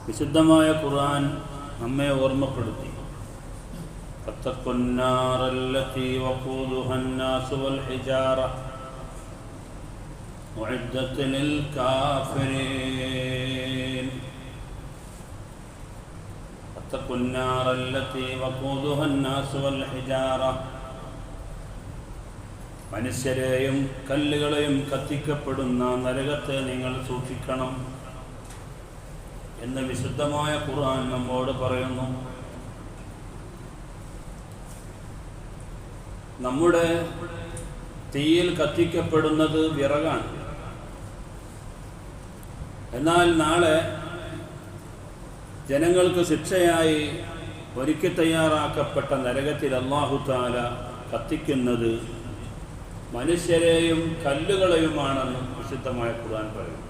വിശുദ്ധമായ ഖുർആൻ നമ്മെ ഓർമ്മപ്പെടുത്തി. ഫത്തഖുന്നാറല്ലതി വഖൂദുഹന്നാസു വൽ ഹിജാറ ഉഇദ്ദത് ലിൽ കാഫിരീൻ. ഫത്തഖുന്നാറല്ലതി വഖൂദുഹന്നാസു വൽ ഹിജാറ, മനുഷ്യരെയും കല്ലുകളെയും കത്തിക്കപ്പെടുന്ന നരകത്തെ നിങ്ങൾ സൂക്ഷിക്കണം എന്ന് വിശുദ്ധമായ ഖുർആൻ നമ്മോട് പറയുന്നു. നമ്മുടെ തീയിൽ കത്തിക്കപ്പെടുന്നത് വിറകാണ്. എന്നാൽ നാളെ ജനങ്ങൾക്ക് ശിക്ഷയായി ഒരുക്കി തയ്യാറാക്കപ്പെട്ട നരകത്തിൽ അല്ലാഹു തആല കത്തിക്കുന്നത് മനുഷ്യരെയും കല്ലുകളെയുമാണെന്ന് വിശുദ്ധമായ ഖുർആൻ പറയുന്നു.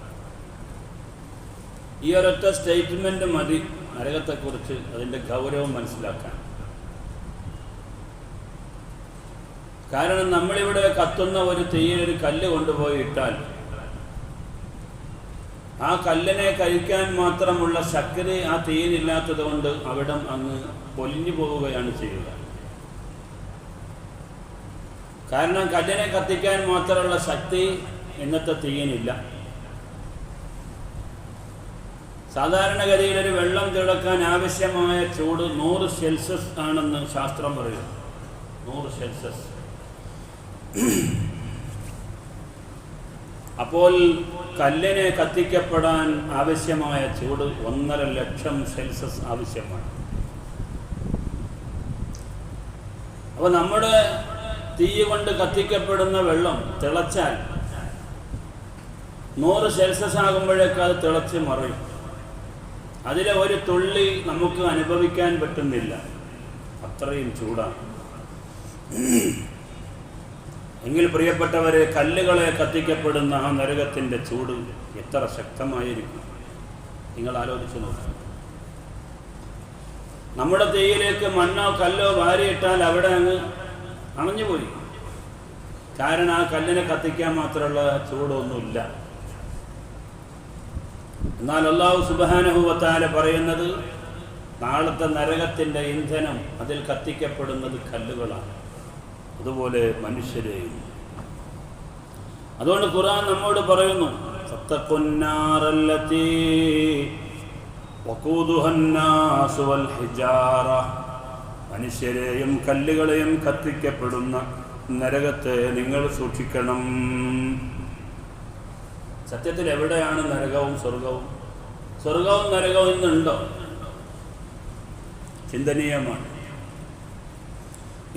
ഈ ഒരൊറ്റ സ്റ്റേറ്റ്മെന്റ് മതി നരകത്തെക്കുറിച്ച് അതിൻ്റെ ഗൗരവം മനസ്സിലാക്കാൻ. കാരണം നമ്മളിവിടെ കത്തുന്ന ഒരു തീയിലൊരു കല്ല് കൊണ്ടുപോയി ഇട്ടാൽ ആ കല്ലിനെ കഴിക്കാൻ മാത്രമുള്ള ശക്തി ആ തീയിലില്ലാത്തത് കൊണ്ട് അവിടം അങ്ങ് പൊലിഞ്ഞു പോവുകയാണ് ചെയ്യുക. കാരണം കല്ലിനെ കത്തിക്കാൻ മാത്രമുള്ള ശക്തി ഇന്നത്തെ തീയിനില്ല. സാധാരണഗതിയിൽ ഒരു വെള്ളം തിളക്കാൻ ആവശ്യമായ ചൂട് 100 സെൽഷ്യസ് ആണെന്ന് ശാസ്ത്രം പറയുന്നു. 100 സെൽഷ്യസ്. അപ്പോൾ കല്ലിനെ കത്തിക്കപ്പെടാൻ ആവശ്യമായ ചൂട് 1.5 ലക്ഷം സെൽഷ്യസ് ആവശ്യമാണ്. അപ്പോൾ നമ്മുടെ തീ കൊണ്ട് കത്തിക്കപ്പെടുന്ന വെള്ളം തിളച്ചാൽ 100 സെൽഷ്യസ് ആകുമ്പോഴേക്ക് അത് തിളച്ച് മറയും. അതിലെ ഒരു തുള്ളി നമുക്ക് അനുഭവിക്കാൻ പറ്റുന്നില്ല, അത്രയും ചൂടാണ്. എങ്കിൽ പ്രിയപ്പെട്ടവരെ, കല്ലുകളെ കത്തിക്കപ്പെടുന്ന ആ നരകത്തിൻ്റെ ചൂട് എത്ര ശക്തമായിരിക്കും നിങ്ങൾ ആലോചിച്ച് നോക്കുക. നമ്മുടെ തീയിലേക്ക് മണ്ണോ കല്ലോ വാരിയിട്ടാൽ അവിടെ അങ്ങ് അണഞ്ഞുപോയി. കാരണം ആ കല്ലിനെ കത്തിക്കാൻ മാത്രമുള്ള ചൂടൊന്നുമില്ല. എന്നാൽ അല്ലാഹു സുബ്ഹാനഹു വ തആല പറയുന്നത് നാളത്തെ നരകത്തിൻ്റെ ഇന്ധനം അതിൽ കത്തിക്കപ്പെടുന്നത് കല്ലുകളാണ്, അതുപോലെ മനുഷ്യരെയും. അതുകൊണ്ട് ഖുർആൻ നമ്മോട് പറയുന്നു, ഫത്തഖുന്നാറല്ലതി വഖൂദുഹന്നാസു വൽ ഹിജാറ, മനുഷ്യരെയും കല്ലുകളെയും കത്തിക്കപ്പെടുന്ന നരകത്തെ നിങ്ങൾ സൂക്ഷിക്കണം. സത്യത്തിൽ എവിടെയാണ് നരകവും സ്വർഗവും? സ്വർഗവും നരകവും ഇന്നുണ്ടോ? ചിന്തനീയമാണ്.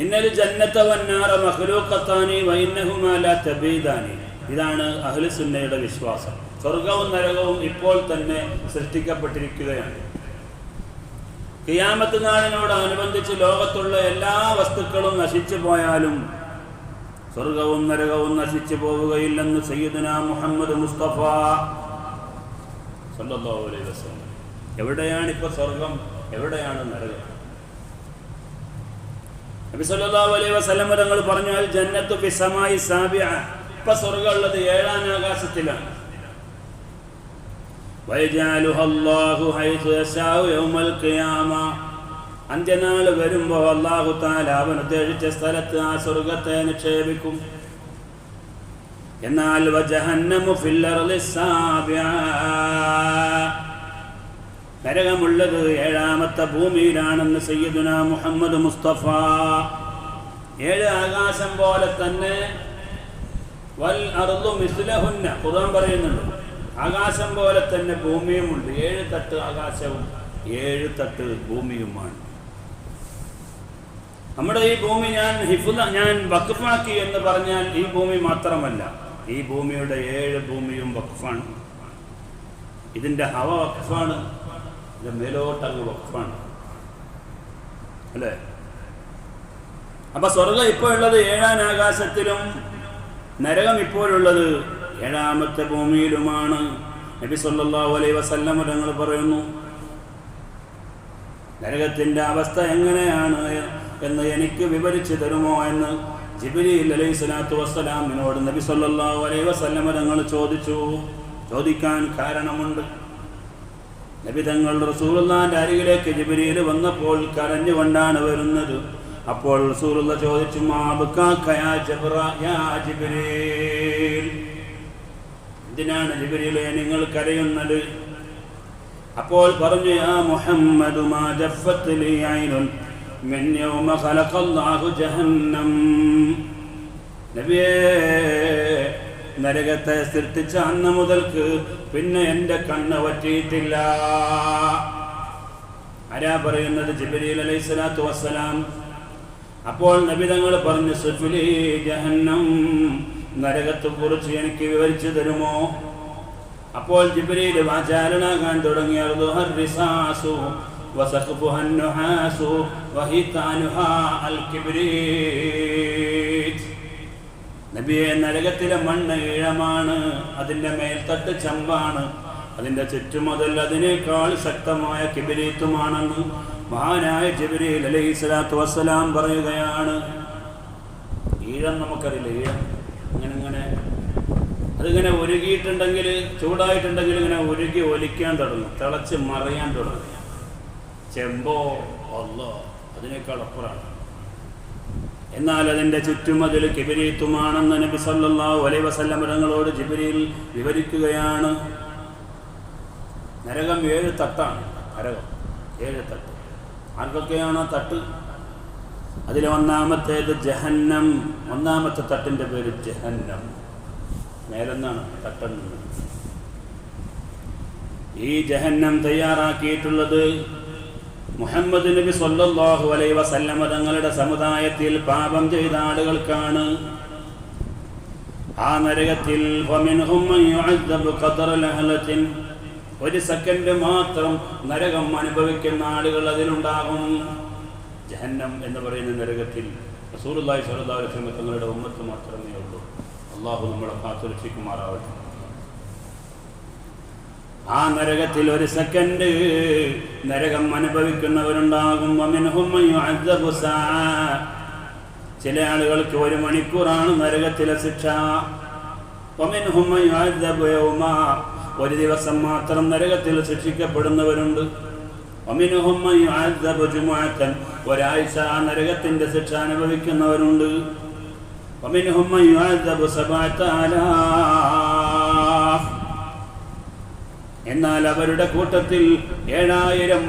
ഇന്നൽ ജന്നത വന്നാറ മഖ്ലൂഖത്താനി വഇന്നഹുമാ ലാ തബീദാനി. ഇതാണ് അഹ്ലു സുന്നയുടെ വിശ്വാസം. സ്വർഗവും നരകവും ഇപ്പോൾ തന്നെ സൃഷ്ടിക്കപ്പെട്ടിരിക്കുകയാണ്. ഖിയാമത്ത് നാളിനോടനുബന്ധിച്ച് ലോകത്തുള്ള എല്ലാ വസ്തുക്കളും നശിച്ചു പോയാലും സ്വർഗവും നരകവും നശിച്ചു പോവുകയില്ലെന്ന് സയ്യിദുനാ മുഹമ്മദ് മുസ്തഫ സല്ലല്ലാഹു അലൈഹി വസല്ലം. എവിടെയാണ് ഇപ്പോൾ സ്വർഗം, എവിടെയാണ് നരകം? നബി സല്ലല്ലാഹു അലൈഹി വസല്ലം തങ്ങൾ പറഞ്ഞു, അൽ ജന്നത്തു ഫിസ്സമായി സാബിഅ. ഇപ്പോൾ സ്വർഗം ഉള്ളത് 7ാം ആകാശത്തിലാണ്. വയജഅലുഹു അല്ലാഹു ഹൈസു യശാഉ യൗമൽ ഖിയാമ. അന്ത്യനാൾ വരുമ്പോൾ അല്ലാഹു തആല അവൻ ഉദ്ദേശിച്ച സ്ഥലത്ത് ആ സ്വർഗത്തെ നിക്ഷേപിക്കും. എന്നാൽ വജഹന്നമു ഫിൽ അർളി സാബിഅ, നരകമുള്ളത് 7ാമത്തെ ഭൂമിയിലാണെന്ന് സയ്യിദുനാ മുഹമ്മദ് മുസ്തഫ. 7 ആകാശം പോലെ തന്നെ വൽ അർളു മിസ്ലഹുന്ന, ഖുർആൻ പറയുന്നുണ്ട്. ആകാശം പോലെ തന്നെ ഭൂമിയുമുണ്ട്. 7 തട്ട് ആകാശവും 7 തട്ട് ഭൂമിയുമാണ്. നമ്മുടെ ഈ ഭൂമി ഞാൻ വഖഫാക്കി എന്ന് പറഞ്ഞാൽ ഈ ഭൂമി മാത്രമല്ല, ഈ ഭൂമിയുടെ 7 ഭൂമിയും വഖഫാണ്. ഇതിൻ്റെ ഹവ വഖഫാണ്, ഇതിൻ്റെ മേലോട്ടങ്ങ് വഖഫാണ്, അല്ലേ? അപ്പം സ്വർഗം ഇപ്പോൾ ഉള്ളത് 7ാം ആകാശത്തിലും നരകം ഇപ്പോഴുള്ളത് 7ാമത്തെ ഭൂമിയിലുമാണ്. നബി സല്ലല്ലാഹു അലൈഹി വസല്ലം തങ്ങൾ പറയുന്നു, നരകത്തിൻ്റെ അവസ്ഥ എങ്ങനെയാണ് എന്ന് എനിക്ക് വിവരിച്ചു തരുമോ എന്ന് ജിബ്രീൽ അലൈഹിസ്സലാത്തു വസ്സലാമിനോട് നബി സല്ലല്ലാഹു അലൈഹി വസല്ലം തങ്ങൾ ചോദിച്ചു. ചോദിക്കാൻ കാരണമുണ്ട്. നബി തങ്ങൾ റസൂലുള്ളാഹിന്റെ അരികിലേക്ക് ജിബ്രീൽ വന്നപ്പോൾ കരഞ്ഞുകൊണ്ടാണ് വരുന്നത്. അപ്പോൾ റസൂലുള്ള ചോദിച്ചു, മാ ബകാക യാ ജിബ്രീൽ, എന്തിനാണ് ജിബ്രീലേ നിങ്ങൾ കരയുന്നത്? അപ്പോൾ പറഞ്ഞു, യാ മുഹമ്മദ് മാ ജഫ്ഫത് ലി ഐനുൻ മിൻ യൗമ ഖലഖല്ലാഹു ജഹന്നം. നബിയേ, നരകത്തെ സൃഷ്ടിച്ച അന്ന് മുതൽക്ക് പിന്നെ എൻ്റെ കണ്ണ് വറ്റിയിട്ടില്ല. ആരാ പറയുന്നത്? ജിബ്രീൽ അലൈഹിസ്സലാത്തു വസ്സലാം. അപ്പോൾ നബി തങ്ങൾ പറഞ്ഞു, സുഫ്ലി ജഹന്നം, നരകത്തെ കുറിച്ച് എനിക്ക് വിവരിച്ചു തരുമോ? അപ്പോൾ ജിബ്രീൽ വാചാലനാകാൻ തുടങ്ങി. റിസാസു വസഖ്ഫുഹൻ നുഹാസു വഹിതാനുഹാ അൽ കിബ്രീത്. നബിയെ, നരകത്തിലെ മണ്ണ് ഈഴമാണ്, അതിൻ്റെ മേൽത്തട്ട് ചമ്പാണ്, അതിൻ്റെ ചുറ്റുമതിൽ അതിനേക്കാൾ ശക്തമായ കിബിരീത്തുമാണെന്ന് മഹാനായ ജിബ്രീൽ അലൈഹിസ്സലാത്തു വസ്സലാം പറയുകയാണ്. ഈഴം നമുക്കറിയില്ല, ഈഴം ഇങ്ങനെ അതിങ്ങനെ ഉരുകിയിട്ടുണ്ടെങ്കിൽ, ചൂടായിട്ടുണ്ടെങ്കിൽ ഇങ്ങനെ ഉരുകി ഒലിക്കാൻ തുടങ്ങും, തിളച്ച് മറിയാൻ തുടങ്ങും. ചെമ്പോ അല്ലോ അതിനേക്കാൾ അപ്പുറമാണ്. എന്നാൽ അതിൻ്റെ ചുറ്റും അതിൽ കിബിരീത്തുമാണെന്ന് നബി സല്ലല്ലാഹു അലൈഹി വസല്ലം തങ്ങളോട് ജിബ്രീൽ വിവരിക്കുകയാണ്. നരകം 7 തട്ടാണ്. നരകം 7 തട്ട്. ആർക്കൊക്കെയാണ് തട്ട്? അതിൽ ഒന്നാമത്തേത് ജഹന്നം. ഒന്നാമത്തെ തട്ടിൻ്റെ പേര് ജഹന്നം. മേലെന്നാണ് തട്ടെന്ന്. ഈ ജഹന്നം തയ്യാറാക്കിയിട്ടുള്ളത് മുഹമ്മദ് നബി സല്ലല്ലാഹു അലൈഹി വസല്ലം തങ്ങളുടെ സമുദായത്തിൽ പാപം ചെയ്ത ആളുകൾക്കാണ്. ആ നരകത്തിൽ വമിൻഹും മൻ യുഅദ്ദബു ഖദറ ലഹലത്തിൻ, ഒരു സെക്കൻഡ് മാത്രം നരകം അനുഭവിക്കുന്ന ആളുകൾ അതിലുണ്ടാകും. ജഹന്നം എന്ന് പറയുന്ന നരകത്തിൽ റസൂലുള്ളാഹി സ്വല്ലല്ലാഹു അലൈഹി വസല്ലം തങ്ങളുടെ ഉമ്മത്ത് മാത്രമേ ഉള്ളൂ. അല്ലാഹു നമ്മളെ കാത്തുരക്ഷിക്കുമാറാവട്ടെ. ആ നരകത്തിൽ ഒരു സെക്കൻഡ് നരകം അനുഭവിക്കുന്നവരുണ്ടാകും. ചില ആളുകൾക്ക് 1 മണിക്കൂറാണ് നരകത്തിലെ ശിക്ഷ. ഒരു ദിവസം മാത്രം നരകത്തിൽ ശിക്ഷിക്കപ്പെടുന്നവരുണ്ട്. ഒരാഴ്ച നരകത്തിന്റെ ശിക്ഷ അനുഭവിക്കുന്നവരുണ്ട്. എന്നാൽ അവരുടെ കൂട്ടത്തിൽ 7000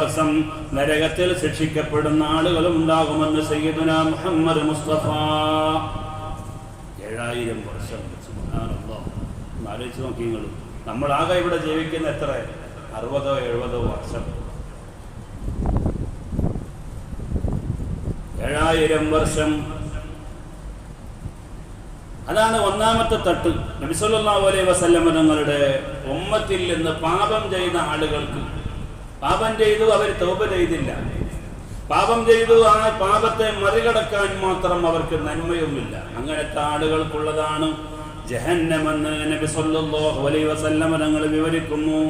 വർഷം നരകത്തിൽ ശിക്ഷിക്കപ്പെടുന്ന ആളുകളും ഉണ്ടാകുമെന്ന് സയ്യിദുനാ മുഹമ്മദ് മുസ്തഫ. 7000 വർഷം. സുബ്ഹാനല്ലാഹ്. ആലോചിച്ച് നോക്കി നിങ്ങൾ. നമ്മളാകെ ഇവിടെ ജീവിക്കുന്ന എത്ര? 60-70 വർഷം. 7000 വർഷം. അതാണ് ഒന്നാമത്തെ തട്ട്. നബി സല്ലല്ലാഹു അലൈഹി വസല്ലം തങ്ങളുടെ ഉമ്മത്തിൽ നിന്ന് പാപം ചെയ്ത ആളുകൾക്ക്, പാപം ചെയ്തു അവർ തൗബ ചെയ്തില്ല, പാപം ചെയ്തു ആ പാപത്തെ മറികടക്കാൻ മാത്രം അവർക്ക് നന്മയുമില്ല, അങ്ങനത്തെ ആളുകൾക്കുള്ളതാണ് ജഹന്നമെന്ന് നബി സല്ലല്ലാഹു അലൈഹി വസല്ലം തങ്ങൾ വിവരിക്കുന്നു.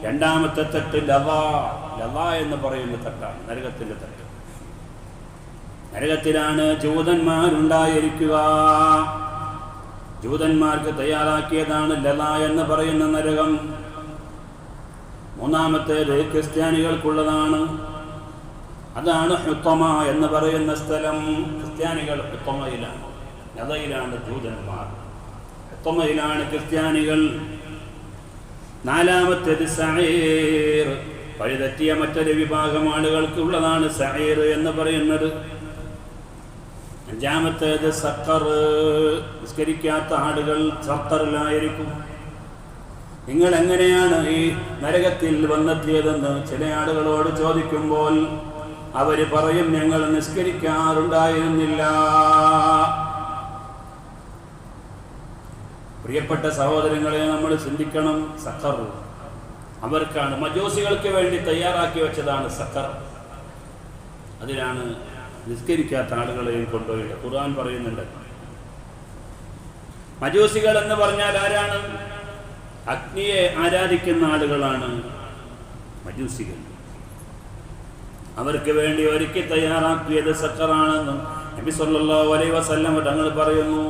രണ്ടാമത്തെ തട്ട് ലവാ എന്ന് പറയുന്ന തട്ടാണ്, നരകത്തിന്റെ തട്ട്. നരകത്തിലാണ് ജൂതന്മാരുണ്ടായിരിക്കുക. ജൂതന്മാർക്ക് തയ്യാറാക്കിയതാണ് ലല എന്ന് പറയുന്ന നരകം. മൂന്നാമത്തേത് ക്രിസ്ത്യാനികൾക്കുള്ളതാണ്. അതാണ് ഹുത്തമ എന്ന് പറയുന്ന സ്ഥലം. ക്രിസ്ത്യാനികൾ ഹുത്തമയിലാണ്, ലതയിലാണ് ജൂതന്മാർ, ഹുത്തമയിലാണ് ക്രിസ്ത്യാനികൾ. നാലാമത്തേത് സഈർ, വഴിതെറ്റിയ മറ്റൊരു വിഭാഗം ആളുകൾക്ക് ഉള്ളതാണ് സഈർ എന്ന് പറയുന്നത്. അഞ്ചാമത്തേത് സഖർ, നിസ്കരിക്കാത്ത ആളുകൾ സഖറിലായിരിക്കും. നിങ്ങൾ എങ്ങനെയാണ് ഈ നരകത്തിൽ വന്നെത്തിയതെന്ന് ചില ആളുകളോട് ചോദിക്കുമ്പോൾ അവർ പറയും, ഞങ്ങൾ നിസ്കരിക്കാറുണ്ടായിരുന്നില്ല. പ്രിയപ്പെട്ട സഹോദരങ്ങളെ, നമ്മൾ ചിന്തിക്കണം. സഖർ അവർക്കാണ്, മജൂസികൾക്ക് വേണ്ടി തയ്യാറാക്കി വെച്ചതാണ് സഖർ. അതിലാണ് നിസ്കരിക്കാത്ത ആളുകളെയും കൊണ്ടുപോയിട്ട് ഖുർആൻ പറയുന്നുണ്ട്. മജൂസികൾ എന്ന് പറഞ്ഞാൽ ആരാണ്? അഗ്നിയെ ആരാധിക്കുന്ന ആളുകളാണ് മജൂസികൾ. അവർക്ക് വേണ്ടി ഒരുക്കി തയ്യാറാക്കിയത് സഖറാണെന്ന് നബി സല്ലല്ലാഹു അലൈഹി വസല്ലം തങ്ങൾ പറയുന്നു.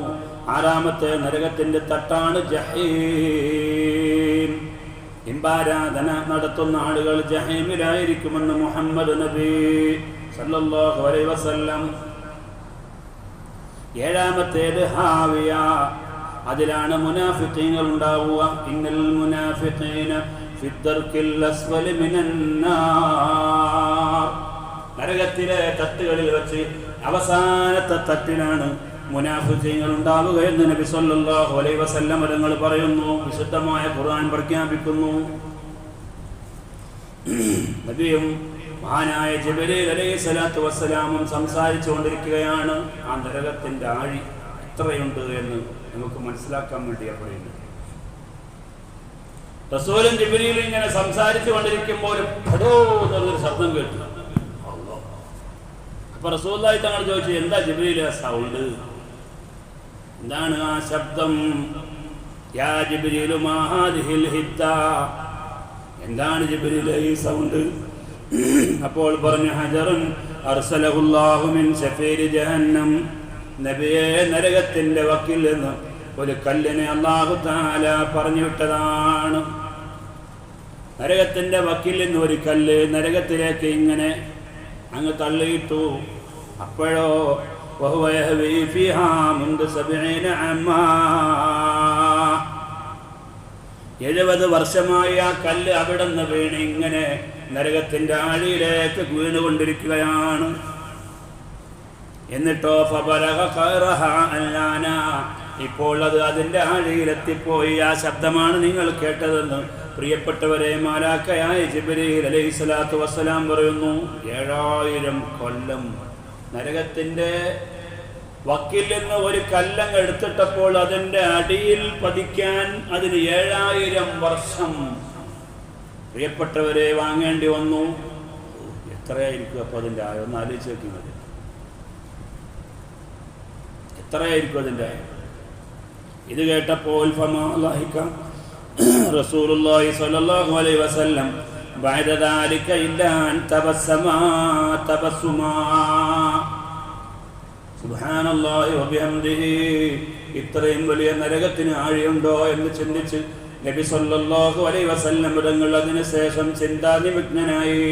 ആറാമത്തെ നരകത്തിന്റെ തട്ടാണ് ജഹീം. ബിംബാരാധന നടത്തുന്ന ആളുകൾ ജഹീമിലായിരിക്കുമെന്ന് മുഹമ്മദ് നബി സല്ലല്ലാഹു അലൈഹി വസല്ലം. ഏഴാമത്തേത് ഹാവിയ, അതിലാണ് മുനാഫിഖീങ്ങൾ ഉണ്ടാവുക. ഇന്നൽ മുനാഫിഖീന ഫിദ്ദർക്കിൽ അസ്ഫലി മിനന്നാർ, നരകത്തിലെ തട്ടുകളിൽ വെച്ച് അവസാനത്തെ തട്ടിലാണ് മുനാഫിഖീങ്ങൾ ഉണ്ടാവുക എന്ന് നബി സല്ലല്ലാഹു അലൈഹി വസല്ലം തങ്ങൾ പറയുന്നു. വിശുദ്ധമായ ഖുർആൻ പ്രഖ്യാപിക്കുന്നു. നബിയും മഹാനായ ജിബ്രീൽ അലൈഹിസ്സലാത്തു വസ്സലാമും സംസാരിച്ചു കൊണ്ടിരിക്കുകയാണ്. ആ നരകത്തിന്റെ ആഴി എത്രയുണ്ട് എന്ന് നമുക്ക് മനസ്സിലാക്കാൻ വേണ്ടിയാണ് പറയുന്നത്. റസൂലും ജിബ്രീലും ഇങ്ങനെ സംസാരിച്ചു കൊണ്ടിരിക്കുമ്പോൾ ഫടോ എന്നൊരു ശബ്ദം കേട്ടു. അപ്പൊ റസൂലുള്ളാഹി തങ്ങൾ ചോദിച്ചു, എന്താ ജിബ്രീൽ ആ സൗണ്ട്, എന്താണ് ആ ശബ്ദം? യാ ജിബ്രീലു മാ ഹാദിഹിൽ ഹിദ്ദ, എന്താണ് ജിബ്രീൽ ഈ സൗണ്ട്? അപ്പോൾ പറഞ്ഞു, ഹജറുൻ അർസലഹുല്ലാഹു മിൻ ശഫീരി ജഹന്നം, നബിയെ നരകത്തിന്റെ വക്കിൽ നിന്ന് ഒരു കല്ലിനെ അല്ലാഹു തആല പറഞ്ഞു വിട്ടതാണ്. നരകത്തിന്റെ വക്കിൽ നിന്ന് ഒരു കല്ല് നരകത്തിലേക്ക് ഇങ്ങനെ അങ്ങ് തള്ളിയിട്ടു. അപ്പോഴോ വഹുവ യഹ്വീ ഫീഹാ മുൻദു 70 അമ്മാ, 70 വർഷമായി ആ കല്ല് അവിടെ നിന്ന് വീണ് ഇങ്ങനെ നരകത്തിന്റെ ആഴിയിലേക്ക് വീണുകൊണ്ടിരിക്കുകയാണ്. എന്നിട്ടോ ഫബലഗ ഖൈറഹ അല്ലാന, ഇപ്പോൾ അത് അതിന്റെ ആഴിയിലെത്തിപ്പോയി. ആ ശബ്ദമാണ് നിങ്ങൾ കേട്ടതെന്ന് പ്രിയപ്പെട്ടവരെ മാലാഖയായ ജിബ്രീൽ അലൈഹിസ്സലാത്തു വസ്സലാം പറയുന്നു. 7000 കൊല്ലം നരകത്തിന്റെ വക്കിൽ നിന്ന് ഒരു കല്ലങ്ങ് എടുത്തിട്ടപ്പോൾ അതിന്റെ അടിയിൽ പതിക്കാൻ അതിന് 7000 വർഷം പ്രിയപ്പെട്ടവരെ വാങ്ങേണ്ടി വന്നു. എത്രയായിരിക്കും അപ്പൊ അതിന്റെ ആയ? ഒന്ന് ആലോചിച്ച് വെക്കുന്നത്, എത്രയായിരിക്കും അതിന്റെ? ഇത് കേട്ടപ്പോൾ റസൂലുള്ളാഹി സ്വല്ലല്ലാഹു അലൈഹി വസല്ലം ബഅദ ദാലിക ഇല്ലാ അൻ തബസ്സമാ തബസ്സുമാ സുബ്ഹാനല്ലാഹി വബിഹംദിഹി, ഇത്രയും വലിയ നരകത്തിന് ആഴിയുണ്ടോ എന്ന് ചിന്തിച്ച് നബി സല്ലല്ലാഹു അലൈഹി വസല്ലം തങ്ങൾ അതിനുശേഷം ചിന്താനിമഗ്നനായി.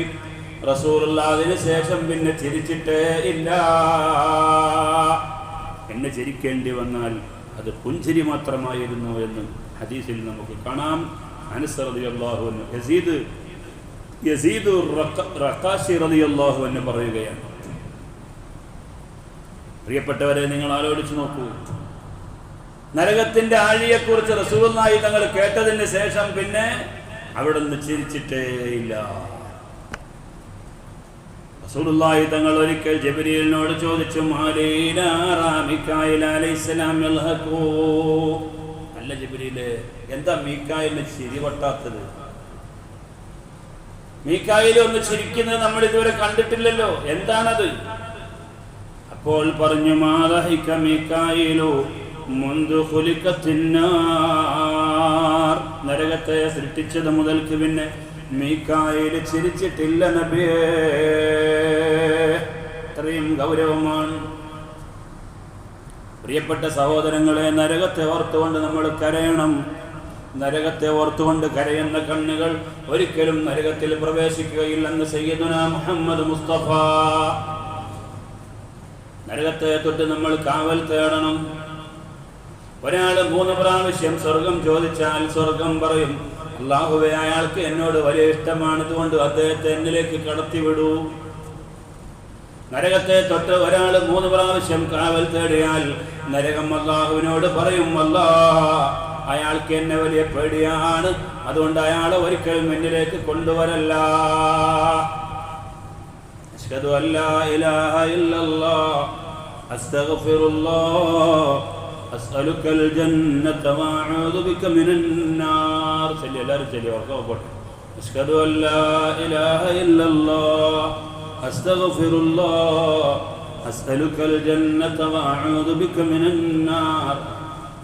റസൂലുള്ളാഹി അതിനുശേഷം പിന്നെ ചിരിച്ചിട്ടേ ഇല്ല. എന്നെ ചിരിക്കേണ്ടി വന്നാൽ അത് പുഞ്ചിരി മാത്രമായിരുന്നു എന്ന് ഹദീസിൽ നമുക്ക് കാണാം. അനസ് റളിയല്ലാഹു അൻഹു യസീദ് റഖാശി റളിയല്ലാഹു അൻഹു പറയുകയാണ്. പ്രിയപ്പെട്ടവരെ, നിങ്ങൾ ആലോചിച്ച് നോക്കൂ, നരകത്തിന്റെ ആഴിയെക്കുറിച്ച് റസൂലുള്ളാഹി തങ്ങൾ കേട്ടതിന് ശേഷം പിന്നെ അവിടെ നിന്ന് ചിരിച്ചിട്ടേ ഇല്ല. റസൂലുള്ളാഹി തങ്ങൾ ഒരിക്കൽ ജിബ്രീലിനോട് ചോദിച്ചു, അല്ല ജിബ്രീലേ, എന്താ മീകായിലിന് ചിരി പൊട്ടാത്തത്? മീകായിൽ ഒന്ന് ചിരിക്കുന്നത് നമ്മൾ ഇതുവരെ കണ്ടിട്ടില്ലല്ലോ, എന്താണത്? അപ്പോൾ പറഞ്ഞു, മാദഹിക മീകായിലു മുൻദു ഖുലിഖത്തിന്നാർ, നരകത്തെ സൃഷ്ടിച്ചത് മുതൽക്ക് പിന്നെ മീകായിൽ ചിരിച്ചിട്ടില്ല നബിയേ. ഇത്രയും ഗൗരവമാണ്. പ്രിയപ്പെട്ട സഹോദരങ്ങളെ, നരകത്തെ ഓർത്തുകൊണ്ട് നമ്മൾ കരയണം. നരകത്തെ ഓർത്തുകൊണ്ട് കരയുന്ന കണ്ണുകൾ ഒരിക്കലും നരകത്തിൽ പ്രവേശിക്കുകയില്ലെന്ന് സയ്യിദുനാ മുഹമ്മദ് മുസ്തഫ. നരകത്തെ തൊട്ട് നമ്മൾ കാവൽ തേടണം. ഒരാൾ 3 പ്രാവശ്യം സ്വർഗം ചോദിച്ചാൽ സ്വർഗം പറയും, അല്ലാഹുവേ, അയാൾക്ക് എന്നോട് വലിയ ഇഷ്ടമാണ്, അതുകൊണ്ട് അദ്ദേഹത്തെ എന്നിലേക്ക് കടത്തിവിടൂ. നരകത്തെ തൊട്ട് ഒരാൾ 3 പ്രാവശ്യം കാവൽ തേടിയാൽ നരകം അല്ലാഹുവിനോട് പറയും, അല്ലാഹ്, അയാൾക്ക് എന്നെ വലിയ പേടിയാണ്, അതുകൊണ്ട് അയാളെ ഒരിക്കലും എന്നിലേക്ക് കൊണ്ടുവരല്ല. അശ്ഹദു അല്ലാ ഇലാഹ ഇല്ലല്ലാഹ് അസ്തഗ്ഫിറുല്ലാഹ് അസ്അലുക്കൽ ജന്നത വഅഊദു ബിക മിനന്നാർ. എല്ലാവരും ചൊല്ലി ഓർക്കോട്ടെ. അശ്ഹദു അല്ലാ ഇലാഹ ഇല്ലല്ലാഹ് അസ്തഗ്ഫിറുല്ലാഹ് അസ്അലുക്കൽ ജന്നത വഅഊദു ബിക മിനന്നാർ.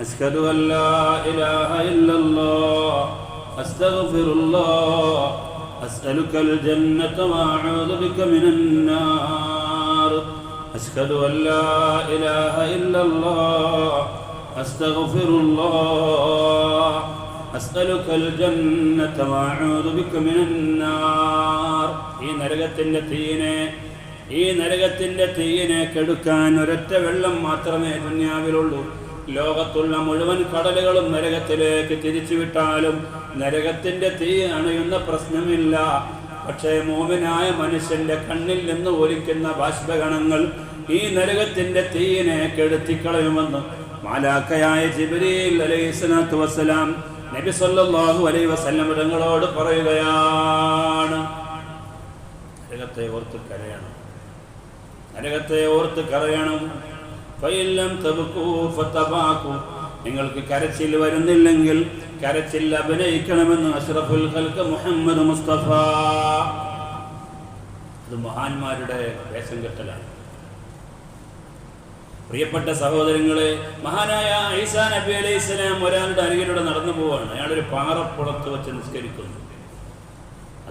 അശ്ഹദു അല്ലാ ഇലാഹ ഇല്ലല്ലാഹ് അസ്തഗ്ഫിറുല്ലാഹ് അസ്അലുക്കൽ ജന്നത വഅഊദു ബിക മിനന്നാർ. അശ്ഹദു അല്ലാ ഇലാഹ ഇല്ലല്ലാഹ് അസ്തഗ്ഫിറുല്ലാഹ് അസ്അലുകൽ ജന്നത വഅഊദു ബിക മിനൻ നാർ. ഈ നരകത്തിന്റെ തീയിനെ കെടുക്കാൻ ഒരൊറ്റ വെള്ളം മാത്രമേ ദുനിയാവിലുള്ളൂ. ലോകത്തുള്ള മുഴുവൻ കടലുകളും നരകത്തിലേക്ക് തിരിച്ചുവിട്ടാലും നരകത്തിന്റെ തീ അണയുന്ന പ്രശ്നമില്ല. പക്ഷേ മോമിനായ മനുഷ്യന്റെ കണ്ണിൽ നിന്ന് ഒലിക്കുന്ന ബാഷ്പഗണങ്ങൾ ഈ നരകത്തിന്റെ തീയിനെ കെടുത്തിക്കളയുമെന്ന് മാലാഖയായ ജിബ്രീൽ അലൈഹിസ്സലാത്തു വസ്സലാം നബി സല്ലല്ലാഹു അലൈഹി വസല്ലം തങ്ങളോട് പറയുകയാണ്. നരകത്തെ ഓർത്ത് കരയണം. ഫഇല്ലം തബ്കൂ ഫതബാകൂ. നിങ്ങൾക്ക് കരച്ചിൽ വരുന്നില്ലെങ്കിൽ കരച്ചിൽ അഭിനയിക്കണമെന്ന് അഷ്റഫുൽ ഖൽഖ് മുഹമ്മദ് മുസ്തഫ. ഇത് മഹാന്മാരുടെ വേഷം കെട്ടലാണ്. പ്രിയപ്പെട്ട സഹോദരങ്ങളെ, മഹാനായ ഈസാ നബി അലൈഹിസ്സലാം ഒരാളുടെ അരികിലൂടെ നടന്നു പോവാണ്. അയാളൊരു പാറപ്പുറത്ത് വെച്ച് നിസ്കരിക്കുന്നു.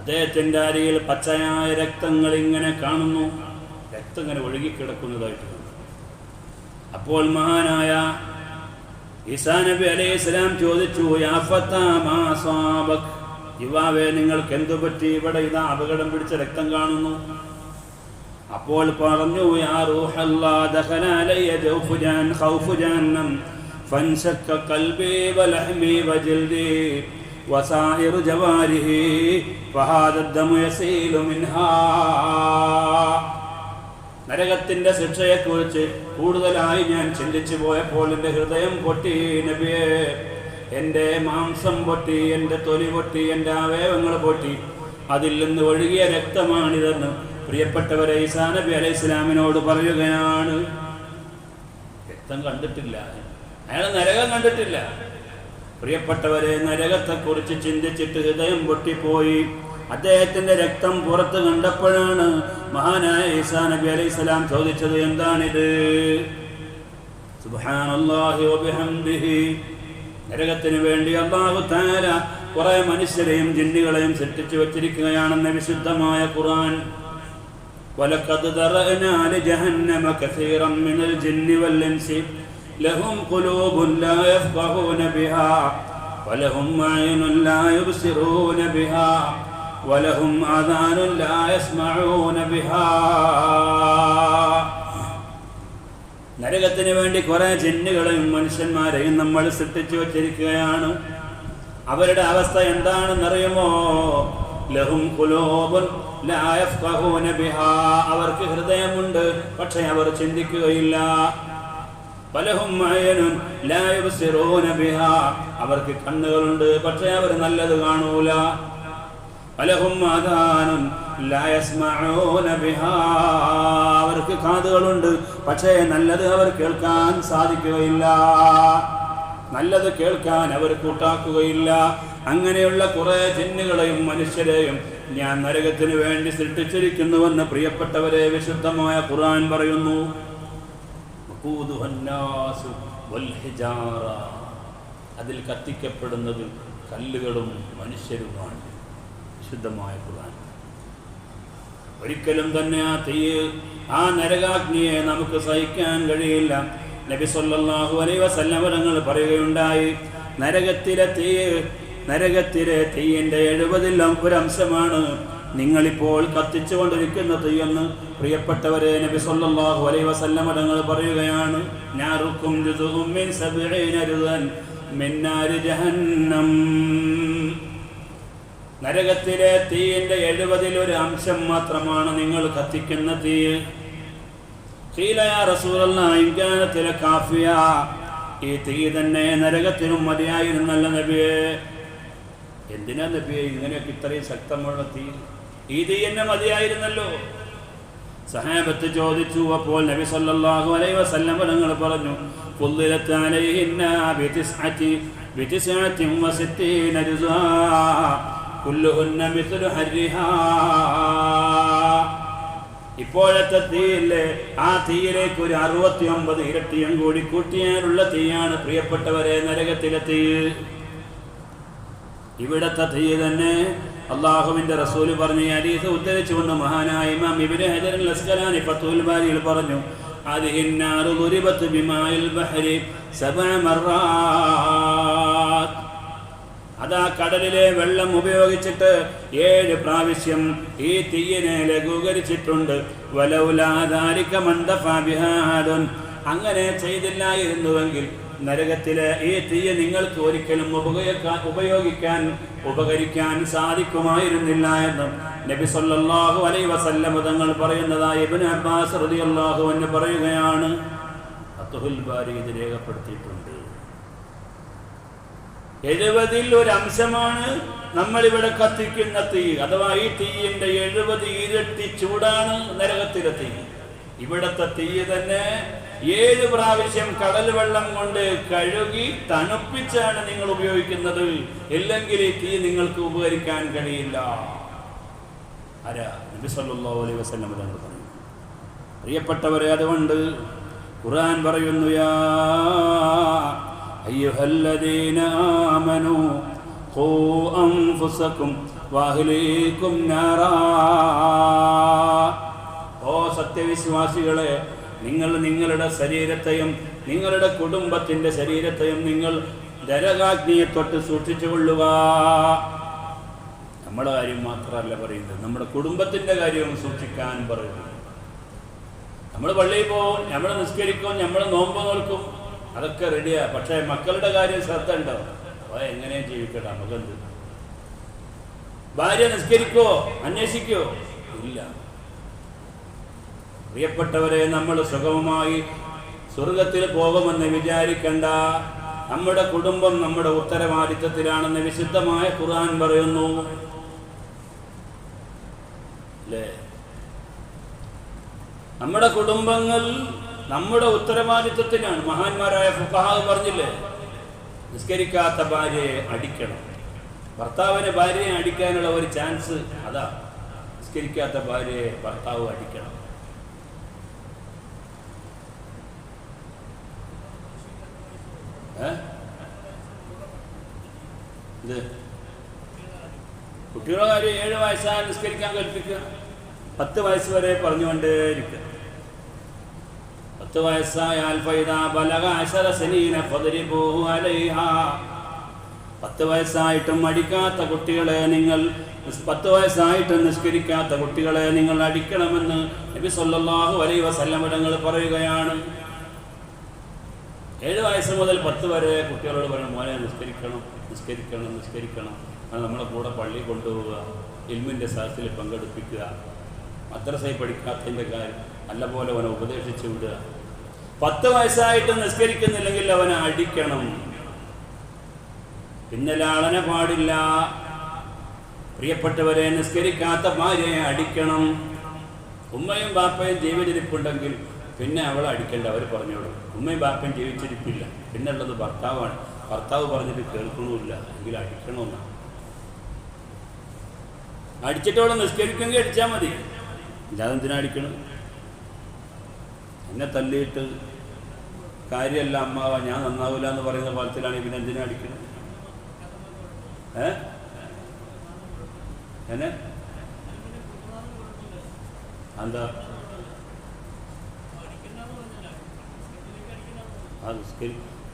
അദ്ദേഹത്തിന്റെ അരികിൽ പച്ചയായ രക്തങ്ങൾ ഇങ്ങനെ കാണുന്നു. രക്തം ഇങ്ങനെ ഒഴുകിക്കിടക്കുന്നതായിട്ട് കാണുന്നു. അപ്പോൾ മഹാനായ ഈസാ നബി അലൈഹിസ്സലാം ചോദിച്ചു, യാ ഫതാ മാ അസാബക്, യുവാവേ നിങ്ങൾക്ക് എന്തു പറ്റി? ഇവിടെ ഇതാ അപകടം പിടിച്ച രക്തം കാണുന്നു. അപ്പോൾ പറഞ്ഞു, യാ റൂഹല്ലാഹ് ദഖല അലയ്യ ജൗഫുജാൻ ഖൗഫു ജഹന്നം ഫൻശക്ക ഖൽബി വലഹ്മി വജൽദി വസായിറു ജവാരിഹി ഫഹാദ ദമു യസീലു മിൻഹാ. നരകത്തിന്റെ ശിക്ഷയെക്കുറിച്ച് കൂടുതലായി ഞാൻ ചിന്തിച്ചു പോയപ്പോൾ എൻ്റെ ഹൃദയം പൊട്ടി നബിയേ. എൻ്റെ മാംസം പൊട്ടി, എൻ്റെ തൊലി പൊട്ടി, എൻ്റെ അവയവങ്ങൾ പൊട്ടി. അതിൽ നിന്ന് ഒഴുകിയ രക്തമാണിതെന്ന് പ്രിയപ്പെട്ടവരെ ഈസാ നബി അലൈഹി ഇസ്ലാമിനോട് പറയുകയാണ്. രക്തം കണ്ടിട്ടില്ല, അയാൾ നരകം കണ്ടിട്ടില്ല. പ്രിയപ്പെട്ടവരെ, നരകത്തെക്കുറിച്ച് ചിന്തിച്ചിട്ട് ഹൃദയം പൊട്ടിപ്പോയി. അദ്ദേഹത്തിന്റെ രക്തം പുറത്ത് കണ്ടപ്പോഴാണ് മഹാനായ ഈസാ നബി അലൈഹിസ്സലാം ചോദിച്ചത്, എന്താണിത്? സുബ്ഹാനല്ലാഹി വബിഹംദിഹി. നരകത്തിന് വേണ്ടി അല്ലാഹു തആല കുറെ മനുഷ്യരെയും ജിന്നുകളെയും സൃഷ്ടിച്ചു വെച്ചിരിക്കുകയാണെന്ന് വിശുദ്ധമായ ഖുർആൻ. വലഖദ് ദറഅനാ ലിജഹന്നമ കസീറൻ മിനൽ ജിന്നി വൽ ഇൻസി ലഹും ഖുലൂബുൻ ലാ യഫ്ഖഹൂന ബിഹാ വലഹും അഅ്യുനുൻ ലാ യുബ്സിറൂന ബിഹാ വലഹും ആദാനുൻ ലാ യസ്മഊന ബിഹാ. നരകത്തിന് വേണ്ടി കുറെ ജിന്നുകളെയും മനുഷ്യന്മാരെയും നമ്മൾ സൃഷ്ടിച്ചു വച്ചിരിക്കുകയാണ്. അവരുടെ അവസ്ഥ എന്താണെന്നറിയുമോ? ലഹും ഖുലൂബുൻ ലാ യഫ്ഖഹൂന ബിഹാ. അവർക്ക് ഹൃദയമുണ്ട്, പക്ഷേ അവർ ചിന്തിക്കുകയില്ല. വലഹും അഅ്യുനുൻ ലാ യുബ്സിറൂന ബിഹാ. അവർക്ക് കണ്ണുകളുണ്ട്, പക്ഷേ അവർ നല്ലത് കാണൂല. വലഹും ആദാനുൻ ലാ യസ്മഊന ബിഹാ. അവർക്ക് കാതുകളുണ്ട്, പക്ഷേ നല്ലത് അവർ കേൾക്കാൻ സാധിക്കുകയില്ല. നല്ലത് കേൾക്കാൻ അവർ കൂട്ടാക്കുകയില്ല. അങ്ങനെയുള്ള കുറെ ജിന്നുകളെയും മനുഷ്യരെയും ഞാൻ നരകത്തിന് വേണ്ടി സൃഷ്ടിച്ചിരിക്കുന്നുവെന്ന് പ്രിയപ്പെട്ടവരെ വിശുദ്ധമായ ഖുർആൻ പറയുന്നു. അതിൽ കത്തിക്കപ്പെടുന്നത് കല്ലുകളും മനുഷ്യരുമാണ്. വിശുദ്ധമായ ഖുർആൻ. ഒരിക്കലും തന്നെ ആ നരകാഗ്നിയെ നമുക്ക് സഹിക്കാൻ കഴിയില്ല. നബി സല്ലല്ലാഹു അലൈഹി വസല്ലം തങ്ങൾ പറയുകയുണ്ടായി, നരകത്തിലെ തീയിന്റെ 70 അംശമാണ് നിങ്ങളിപ്പോൾ കത്തിച്ചുകൊണ്ടിരിക്കുന്ന തീയെന്ന് പ്രിയപ്പെട്ടവരെ നബി സല്ലല്ലാഹു അലൈഹി വസല്ലം തങ്ങൾ പറയുകയാണ്. നാറുക്കും ജുസുഉം മിൻ 70 റുദൻ മിൻ നാരി ജഹന്നം. നരകത്തിലെ തീയിന്റെ 70 അംശം മാത്രമാണ് നിങ്ങൾ കത്തിക്കുന്ന തീ. ഖീല യാ റസൂലല്ലാഹ് ഇൻ കാനത് ലകാഫിയ. ഈ തീ തന്നെ നരകത്തിനും മതിയായിരുന്നല്ല നബിയേ. എന്തിനാ നബിയെ ഇങ്ങനെയൊക്കെ ഇത്രയും ശക്തമുള്ള തീ? ഈ തീ എന്നെ മതിയായിരുന്നല്ലോ. സഹാബത്ത് ചോദിച്ചു. അപ്പോൾ നബി സല്ലല്ലാഹു അലൈഹി വസല്ലം തങ്ങൾ പറഞ്ഞു, ഫുദ്ദിലത് അലൈഹിന്ന ബിതിസ്അതി വസിത്തീന ജുസാ കുല്ലുഹുന്ന മിസ്ലു ഹർരിഹാ. ഇപ്പോഴത്തെ തീയില്ലേ, ആ തീയിലേക്ക് ഒരു 69 ഇരട്ടിയും കൂടി കൂട്ടിയാലുള്ള തീയാണ് പ്രിയപ്പെട്ടവരെ നരകത്തിലെ തീ. ഇവിടത്തെ തീ തന്നെ അള്ളാഹുവിന്റെ റസൂല് പറഞ്ഞു. ഹദീസ് ഉദ്ധരിച്ചുകൊണ്ട് മഹാനായ ഇമാം ഇബ്നു ഹജർ അൽ അസ്ഖലാനി ഫത്ഹുൽ ബാരിയിൽ പറഞ്ഞു, അദ്ഹിന്നാറു ദുരിബത് ബിമാഇൽ ബഹരി 7 മർറാത്ത്. അതാ കടലിലെ വെള്ളം ഉപയോഗിച്ചിട്ട് 7 പ്രാവശ്യം ഈ തീയിനെ ലഘൂകരിച്ചിട്ടുണ്ട്. അങ്ങനെ ചെയ്തില്ലായിരുന്നുവെങ്കിൽ നരകത്തിലെ ഈ തീയെ നിങ്ങൾക്ക് ഒരിക്കലും ഉപകരിക്കാൻ സാധിക്കുമായിരുന്നില്ല എന്ന് നബി സല്ലല്ലാഹു അലൈഹി വസല്ലം തങ്ങൾ പറയുന്നതായി ഇബ്നു അബ്ബാസ് റളിയല്ലാഹു അൻഹു പറയുകയാണ്. ഫത്ഹുൽ ബാരി ഇത് രേഖപ്പെടുത്തിയിട്ടുണ്ട്. 70-ൽ ഒരു അംശമാണ് നമ്മളിവിടെ കത്തിക്കുന്ന തീ. അഥവാ ഈ തീയിന്റെ 70 ഇരട്ടി ചൂടാണ് നരകത്തിലെ തീ. ഇവിടത്തെ തീ തന്നെ 7 പ്രാവശ്യം കടൽ വെള്ളം കൊണ്ട് കഴുകി തണുപ്പിച്ചാണ് നിങ്ങൾ ഉപയോഗിക്കുന്നത്. ഇല്ലെങ്കിൽ ഈ തീ നിങ്ങൾക്ക് ഉപകരിക്കാൻ കഴിയില്ല. ആരാ? നബി സല്ലല്ലാഹു അലൈഹി വസല്ലം തങ്ങൾ പറഞ്ഞു. പ്രിയപ്പെട്ടവരെ, അതുകൊണ്ട് ഖുർആൻ പറയുന്നു, യാ അയ്യുഹല്ലദീന ആമനൂ ഖൂ അൻഫുസകും വഅഹ്ലീകും നാറാ. ഓ സത്യവിശ്വാസികളെ, നിങ്ങൾ നിങ്ങളുടെ ശരീരത്തെയും നിങ്ങളുടെ കുടുംബത്തിന്റെ ശരീരത്തെയും നിങ്ങൾ നരകാഗ്നിയെ തൊട്ട് സൂക്ഷിച്ചുകൊള്ളുക. നമ്മുടെ കാര്യം മാത്രമല്ല പറയുന്നത്, നമ്മുടെ കുടുംബത്തിന്റെ കാര്യവും സൂക്ഷിക്കാൻ പറയുന്നു. നമ്മൾ പള്ളിയിൽ പോവും, നമ്മൾ നിസ്കരിക്കും, നമ്മൾ നോമ്പ് നോൽക്കും, അതൊക്കെ റെഡിയാ. പക്ഷേ മക്കളുടെ കാര്യം ശ്രദ്ധ ഉണ്ടാവും. അപ്പോൾ എങ്ങനെയും ജീവിക്കട്ടെ, നമുക്കെന്ത്? ഭാര്യ നിസ്കരിക്കോ, അന്വേഷിക്കോ? ഇല്ല. പ്രിയപ്പെട്ടവരെ, നമ്മൾ സുഗമമായി സ്വർഗത്തിൽ പോകുമെന്ന് വിചാരിക്കണ്ട. നമ്മുടെ കുടുംബം നമ്മുടെ ഉത്തരവാദിത്തത്തിലാണെന്ന് വിശുദ്ധമായ ഖുർആൻ പറയുന്നു. അല്ലേ? നമ്മുടെ കുടുംബങ്ങൾ നമ്മുടെ ഉത്തരവാദിത്വത്തിനാണ്. മഹാന്മാരായ ഫുഖഹാ പറഞ്ഞില്ലേ, നിസ്കരിക്കാത്ത ഭാര്യയെ അടിക്കണം. ഭർത്താവിനെ ഭാര്യയെ അടിക്കാനുള്ള ഒരു ചാൻസ് അതാ, നിസ്കരിക്കാത്ത ഭാര്യയെ ഭർത്താവ് അടിക്കണം. ഇത് കുട്ടികളുടെ കാര്യം 7 വയസ്സായ നിസ്കരിക്കാൻ കൽപ്പിക്കുക, 10 വയസ്സ് വരെ പറഞ്ഞുകൊണ്ടേയിരിക്കുക. 10 വയസ്സായാൽ 10 വയസ്സായിട്ടും അടിക്കാത്ത കുട്ടികളെ നിങ്ങൾ 10 വയസ്സായിട്ടും നിസ്കരിക്കാത്ത കുട്ടികളെ നിങ്ങൾ അടിക്കണമെന്ന് നബി സല്ലല്ലാഹു അലൈഹി വസല്ലം തങ്ങൾ പറയുകയാണ്. 7 വയസ്സ് മുതൽ 10 വരെ കുട്ടികളോട് പറയണം, മോനെ നിസ്കരിക്കണം, നിസ്കരിക്കണം, നിസ്കരിക്കണം. അത് നമ്മളെ കൂടെ പള്ളിയിൽ കൊണ്ടുപോവുക, ഇൽമിൻ്റെ സദസ്സിൽ പങ്കെടുപ്പിക്കുക, മദ്രസയിൽ പഠിക്കാത്തതിൻ്റെ കാര്യം നല്ലപോലെ അവനെ ഉപദേശിച്ചു വിടുക. 10 വയസ്സായിട്ട് നിസ്കരിക്കുന്നില്ലെങ്കിൽ അവനെ അടിക്കണം. പിന്നെ ലാളന പാടില്ല. പ്രിയപ്പെട്ടവരെ, നിസ്കരിക്കാത്ത ഭാര്യയെ അടിക്കണം. ഉമ്മയും ബാപ്പയും ജീവിച്ചിരിപ്പുണ്ടെങ്കിൽ പിന്നെ അവളെ അടിക്കണ്ട, അവർ പറഞ്ഞോളൂ. ഉമ്മയും ബാപ്പയും ജീവിച്ചിരിപ്പില്ല, പിന്നെ ഉള്ളത് ഭർത്താവാണ്. ഭർത്താവ് പറഞ്ഞിട്ട് കേൾക്കണമില്ല, എങ്കിൽ അടിക്കണമെന്നാണ്. അടിച്ചിട്ടവളെ നിസ്കരിക്കെങ്കിൽ അടിച്ചാൽ മതി, ഇല്ലാതെ എന്തിനാ അടിക്കണം? എന്നെ തല്ലിയിട്ട് കാര്യമല്ല അമ്മാവ, ഞാൻ നന്നാവില്ല എന്ന് പറയുന്ന ഫലത്തിലാണ് പിന്നെ എന്തിനാ അടിക്കണം? എന്നെ എന്താ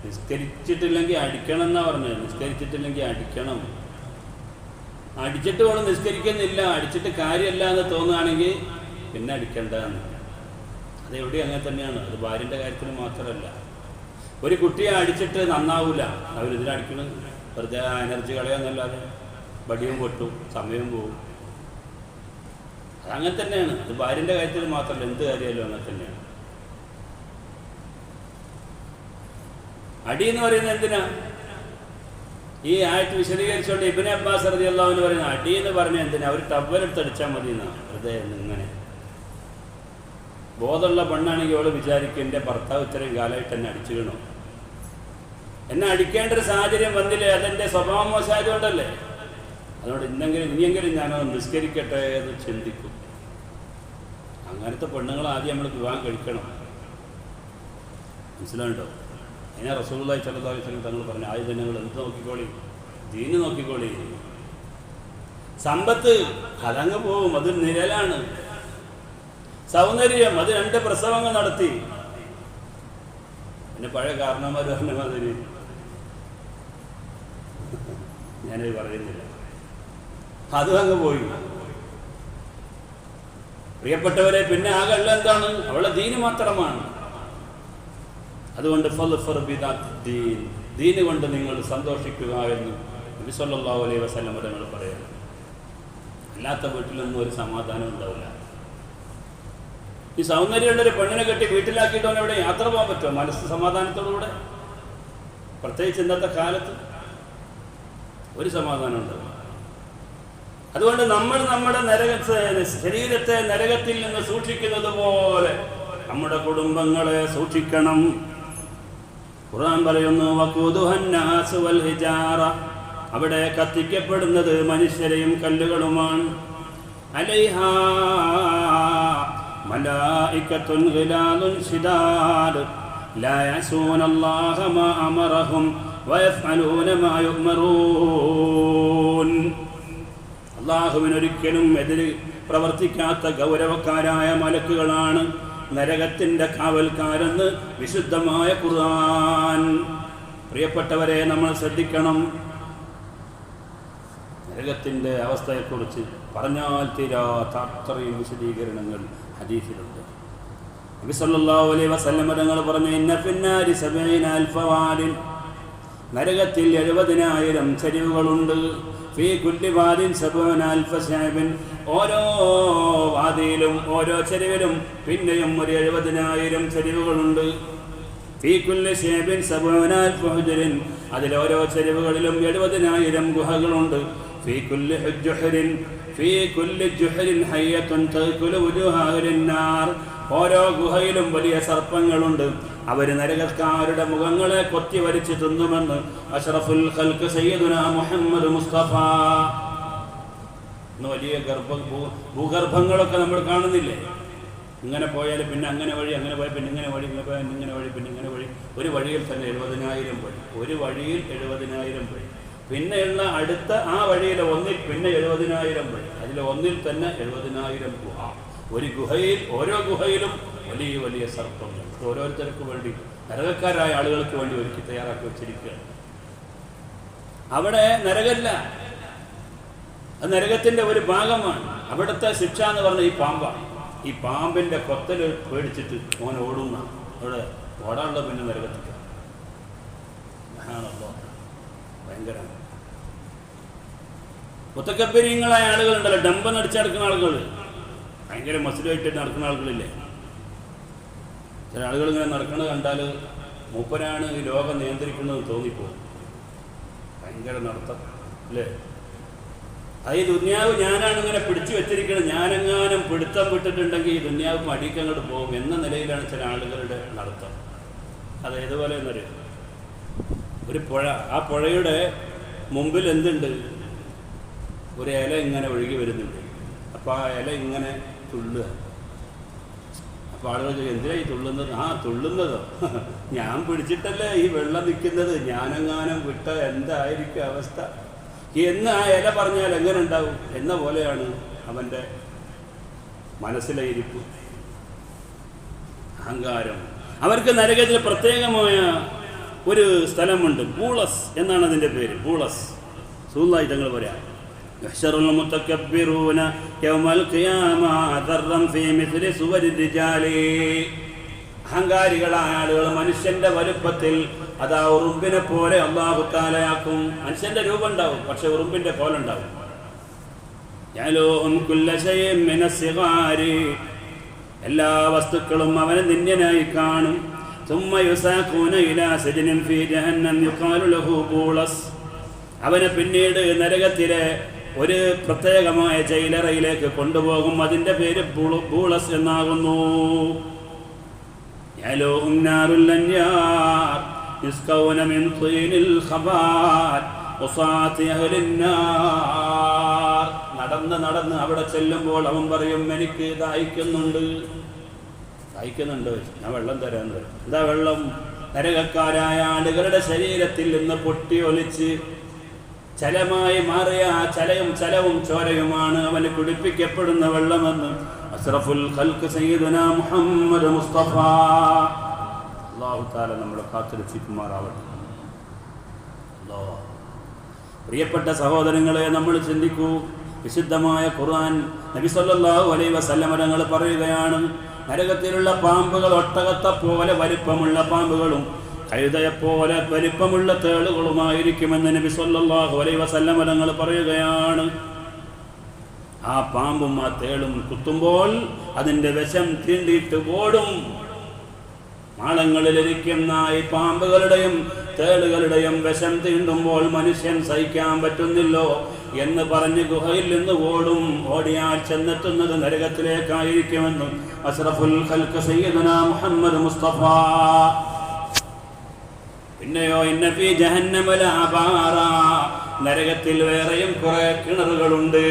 നിസ്കരിച്ചിട്ടില്ലെങ്കിൽ അടിക്കണം എന്നാ പറഞ്ഞത്. നിസ്കരിച്ചിട്ടില്ലെങ്കിൽ അടിക്കണം. അടിച്ചിട്ട് അവൾ നിസ്കരിക്കുന്നില്ല, അടിച്ചിട്ട് കാര്യമല്ല എന്ന് തോന്നുകയാണെങ്കിൽ പിന്നെ അടിക്കണ്ടെന്ന്. അതെവിടെ അങ്ങനെ തന്നെയാണ്. അത് ഭാര്യൻ്റെ കാര്യത്തിൽ മാത്രമല്ല. ഒരു കുട്ടിയെ അടിച്ചിട്ട് നന്നാവൂല, അവരിതിനടിക്കണം, വെറുതെ എനർജി കളയാന്നല്ലാതെ വടിയും പൊട്ടും, സമയവും പോവും. അതങ്ങനെ തന്നെയാണ്. അത് ഭാര്യൻ്റെ കാര്യത്തിൽ മാത്രമല്ല, എന്ത് കാര്യമല്ലോ അങ്ങനെ തന്നെയാണ്. അടി എന്ന് പറയുന്നത് എന്തിനാ? ഈ ആയത്ത് വിശദീകരിച്ചുകൊണ്ട് ഇബ്നു അബ്ബാസ് റളിയല്ലാഹു അൻഹു പറയുന്നത് അടി എന്ന് പറഞ്ഞാൽ എന്തിനാ? ഒരു ടവ്വലെടുത്ത് അടിച്ചാൽ മതി എന്നാ. വെറുതെ ഇങ്ങനെ ബോധമുള്ള പെണ്ണാണെങ്കിൽ അവള് വിചാരിക്കും, എൻ്റെ ഭർത്താവ് ഇത്രയും കാലമായിട്ട് എന്നെ അടിച്ചിടണോ, എന്നെ അടിക്കേണ്ട ഒരു സാഹചര്യം വന്നില്ലേ, അതെൻ്റെ സ്വഭാവം മോശമായതുകൊണ്ടല്ലേ. അതുകൊണ്ട് ഇനിയെങ്കിലും ഞാനത് നിസ്കരിക്കട്ടെ എന്ന് ചിന്തിക്കും. അങ്ങനത്തെ പെണ്ണുങ്ങൾ ആദ്യം നമ്മൾ വിവാഹം കഴിക്കണം. മനസ്സിലാണ്ടോ? അതിനെ റസൂലുള്ളാഹി സ്വല്ലല്ലാഹു അലൈഹി വസല്ലം തങ്ങൾ പറഞ്ഞു, ആദ്യം തന്നെ നിങ്ങൾ എന്ത് നോക്കിക്കോളി? ദീന് നോക്കിക്കോളി. സമ്പത്ത് അതങ്ങ് പോവും, അത് നിഴലാണ്. സൗന്ദര്യം അത് 2 പ്രസവങ്ങൾ നടത്തി. പിന്നെ പഴയ കാരണന്മാർ പറഞ്ഞ മാതിരി ഞാനത് പറയുന്നില്ല, അതും അങ്ങ് പോയി. പ്രിയപ്പെട്ടവരെ, പിന്നെ ആകെ ഉള്ള എന്താണ്? അവളെ ദീന് മാത്രമാണ്. അതുകൊണ്ട് ദീന് കൊണ്ട് നിങ്ങൾ സന്തോഷിക്കുക എന്ന് നബി സല്ലല്ലാഹു അലൈഹി വസല്ലം തങ്ങൾ പറയാം. അല്ലാത്ത വീട്ടിലൊന്നും ഒരു സമാധാനം ഉണ്ടാവില്ല. ഈ സൗന്ദര്യമുള്ളൊരു പെണ്ണിനെ കെട്ടി വീട്ടിലാക്കിയിട്ട് അവിടെ യാത്ര പോകാൻ പറ്റുമോ മനസ്സ് സമാധാനത്തോടുകൂടെ? പ്രത്യേകിച്ച് ഇന്നത്തെ കാലത്ത് ഒരു സമാധാനം ഉണ്ടാവില്ല. അതുകൊണ്ട് നമ്മൾ നമ്മുടെ ശരീരത്തെ നരകത്തിൽ നിന്ന് സൂക്ഷിക്കുന്നത് പോലെ നമ്മുടെ കുടുംബങ്ങളെ സൂക്ഷിക്കണം. ഖുർആൻ പറയുന്നു, വഖൂദുഹന്നാസു വൽ ഹിജാറ, അവിടെ കത്തിക്കപ്പെടുന്നത് മനുഷ്യരെയും കല്ലുകളുമാണ്. അലൈഹാ മലായികത്തുൻ ഗിലാദുൻ ശിദാദ് ലാ യഅസൂനല്ലാഹ മാ അമറഹും വയഫ്അലൂന മാ യുഅ്മറൂൻ. അല്ലാഹുവിനൊരിക്കലും എതിര് പ്രവർത്തിക്കാത്ത ഗൗരവക്കാരായ മലക്കുകളാണ് നരകത്തിന്റെ കാവൽക്കാരെന്ന് വിശുദ്ധമായ ഖുർആൻ. പ്രിയപ്പെട്ടവരെ, നമ്മൾ ശ്രദ്ധിക്കണം. നരകത്തിന്റെ അവസ്ഥയെക്കുറിച്ച് പറഞ്ഞാൽ തീരാത്ത അത്രയും വിശദീകരണങ്ങൾ ഹദീസിലുണ്ട്. നബി സല്ലല്ലാഹു അലൈഹി വസല്ലം തങ്ങൾ പറഞ്ഞു, ഇന്ന ഫിന്നാരി 70,000 വാദിൻ, നരകത്തിൽ 70,000 ചരിവുകളുണ്ട്. ഫീ കുല്ലി വാദിൻ 70,000 ശഅബൻ, ഓരോ വാദിയിലും ഓരോ ചരിവിലും പിന്നെയും ഒരു 70,000 ചരിവുകളുണ്ട്. ഫീ കുല്ലി ശഅബിൻ 70,000 ഹുജറിൻ, അതിൽ ഓരോ ചരിവുകളിലും 70,000 ഗുഹകളുണ്ട്. ഫീ കുല്ലി ജുഹരിൻ ഹയ്യത്തുൻ തഅകുലു വുജൂഹ അഹ്ലിന്നാർ, ഓരോ ഗുഹയിലും വലിയ സർപ്പങ്ങളുണ്ട്. അവർ നരകക്കാരുടെ മുഖങ്ങളെ കൊത്തി വരിച്ച് തിന്നുമെന്ന് അഷ്റഫുൽ ഖൽഖ് സയ്യിദുനാ മുഹമ്മദ് മുസ്തഫ. വലിയ ഭൂഗർഭങ്ങളൊക്കെ നമ്മൾ കാണുന്നില്ലേ? ഇങ്ങനെ പോയാൽ പിന്നെ അങ്ങനെ വഴി, അങ്ങനെ പോയാൽ പിന്നെ ഇങ്ങനെ വഴി, ഇങ്ങനെ പോയാൽ ഇങ്ങനെ വഴി, പിന്നെ ഇങ്ങനെ വഴി. ഒരു വഴിയിൽ തന്നെ 70,000 വഴി, ഒരു വഴിയിൽ 70,000 വഴി. പിന്നെയുള്ള അടുത്ത ആ വഴിയിലെ ഒന്നിൽ പിന്നെ 70,000 വഴി, അതിലെ ഒന്നിൽ തന്നെ 70,000 ഗുഹ. ഒരു ഗുഹയിൽ, ഓരോ ഗുഹയിലും വലിയ വലിയ സർപ്പങ്ങൾ. ഓരോരുത്തർക്ക് വേണ്ടി, നരകക്കാരായ ആളുകൾക്ക് വേണ്ടി ഒരുക്കി തയ്യാറാക്കി വെച്ചിരിക്കുകയാണ്. അവിടെ നരകല്ല, അത് നരകത്തിന്റെ ഒരു ഭാഗമാണ്. അവിടുത്തെ ശിക്ഷ എന്ന് പറഞ്ഞ ഈ പാമ്പാണ്. ഈ പാമ്പിന്റെ കൊത്തൽ പേടിച്ചിട്ട് മോൻ ഓടുന്ന, അവിടെ ഓടാനുള്ള പിന്നെ നരകത്തില്ല. ഭയങ്കരമാണ്. മുത്തക്കബ്ബരീങ്ങളായ ആളുകളുണ്ടല്ലോ, ഡമ്പ് നടിച്ച് നടക്കുന്ന ആളുകൾ, ഭയങ്കര മസിലായിട്ട് നടക്കുന്ന ആളുകളില്ലേ? ചില ആളുകൾ ഇങ്ങനെ നടക്കുന്നത് കണ്ടാൽ മൂപ്പരാണ് ഈ ലോകം നിയന്ത്രിക്കുന്നത് തോന്നിപ്പോകും. ഭയങ്കര നടത്തം അല്ലേ? അത് ഈ ദുന്യാവ് ഞാനാണ് ഇങ്ങനെ പിടിച്ചു വെച്ചിരിക്കുന്നത്, ഞാനെങ്ങാനും പിടുത്തം വിട്ടിട്ടുണ്ടെങ്കിൽ ഈ ദുന്യാവ് മടിക്കങ്ങോട്ട് പോകും എന്ന നിലയിലാണ് ചില ആളുകളുടെ നടത്തം. അത് ഏതുപോലെ എന്നറിയാം, ഒരു പുഴ, ആ പുഴയുടെ മുമ്പിൽ എന്തുണ്ട്? ഒരു ഇല ഇങ്ങനെ ഒഴുകി വരുന്നുണ്ട്. അപ്പോൾ ആ ഇല ഇങ്ങനെ തുള്ളുക. അപ്പോൾ ആളുകൾ ചോദിക്കും, എന്തിനാ ഈ തുള്ളുന്നത്? ആ തുള്ളുന്നതോ, ഞാൻ പിടിച്ചിട്ടല്ലേ ഈ വെള്ളം നിൽക്കുന്നത്, ഞാനെങ്ങാനും വിട്ട എന്തായിരിക്കും അവസ്ഥ എന്ന് ആ ഇല പറഞ്ഞാൽ എങ്ങനെ ഉണ്ടാവും എന്ന പോലെയാണ് അവൻ്റെ മനസ്സിലെ ഇരിപ്പ്, അഹങ്കാരം. അവർക്ക് നരകത്തിൽ പ്രത്യേകമായ ഒരു സ്ഥലമുണ്ട്, ബൂളസ് എന്നാണ് അതിൻ്റെ പേര്. ബൂളസ് റസൂലുള്ളാഹി തങ്ങൾ പറയാം, യഹ്ശറുൽ മുതകബ്ബിറൂന യൗമൽ ഖിയാമ ദർറൻ ഫീ മിസ്ലി സുവരി റിജാലി. അഹങ്കാരികളായ ആളുകൾ മനുഷ്യന്റെ വലുപ്പത്തിൽ അതാ ഉറുമ്പിനെ പോലെ അല്ലാഹു തആലയാക്കും. മനുഷ്യന്റെ രൂപം ഉണ്ടാവും, പക്ഷെ ഉറുമ്പിന്റെ പോലെ ഉണ്ടാവും. യഅലൂഹും കുല്ല ശൈഇൻ മിനസ് സിഗാരി, എല്ലാ വസ്തുക്കളും അവനെ നിന്യനായി കാണും. ثم يساقون إلى سجن في جهنم يقال له بولس, അവനെ പിന്നീട് നരകത്തിലെ ഒരു പ്രത്യേകമായ ജയിലറയിലേക്ക് കൊണ്ടുപോകും. അതിൻ്റെ പേര് ബൂളസ് എന്നാകുന്നു. യലൂഹും നാറുൽ അൻയാർ യുസ്കൗന മിൻ തീനിൽ ഖബാർ ഉസാതി അഹ്ലിന്നാർ. നടന്ന് അവിടെ ചെല്ലുമ്പോൾ അവൻ പറയും, എനിക്ക് ദാഹിക്കുന്നുണ്ട്. ഞാൻ വെള്ളം തരാമെന്ന് പറയും. എന്താ വെള്ളം? നരകക്കാരായ ആളുകളുടെ ശരീരത്തിൽ നിന്ന് പൊട്ടി ഒലിച്ച് ചലമായി മാറിയ ആ ചലവും ചോരയുമാണ് അവന് കുടിപ്പിക്കപ്പെടുന്ന വെള്ളമെന്ന് അഷ്റഫുൽ ഖൽഖ് സയ്യിദുനാ മുഹമ്മദ് മുസ്തഫ. അല്ലാഹു തആല നമ്മളെ കാത്തുരക്ഷിക്കുമാറാവട്ടെ. പ്രിയപ്പെട്ട സഹോദരങ്ങളെ, നമ്മൾ ചിന്തിക്കൂ. വിശുദ്ധമായ ഖുർആൻ നബി സല്ലല്ലാഹു അലൈഹി വസല്ലം തങ്ങൾ പറയുകയാണ്, നരകത്തിലുള്ള പാമ്പുകൾ ഒട്ടകത്തെ പോലെ വലിപ്പമുള്ള പാമ്പുകളും കഴുതയെപ്പോലെ വലിപ്പമുള്ള തേളുകളുമായിരിക്കുമെന്ന് നബി സല്ലല്ലാഹു അലൈഹി വസല്ലം തങ്ങൾ പറയുകയാണ്. ആ പാമ്പും ആ തേളും കുത്തുമ്പോൾ അതിൻ്റെ വിഷം തീണ്ടിയിട്ട് ഓടും. മാളങ്ങളിലിരിക്കുന്ന ഈ പാമ്പുകളുടെയും തേളുകളുടെയും വിഷം തീണ്ടുമ്പോൾ മനുഷ്യൻ സഹിക്കാൻ പറ്റുന്നില്ലോ എന്ന് പറഞ്ഞ് ഗുഹയിൽ നിന്ന് ഓടും. ഓടിയാൽ ചെന്നെത്തുന്നത് നരകത്തിലേക്കായിരിക്കുമെന്ന് അഷ്റഫുൽ ഖൽഖ് സയ്യിദുനാ മുഹമ്മദ് മുസ്തഫ. പിന്നെയോ ഇന്ന ഫീ ജഹന്നമ ലഅബാറ, നരകത്തിൽ വേറെയും കുറെ കിണറുകളുണ്ട്.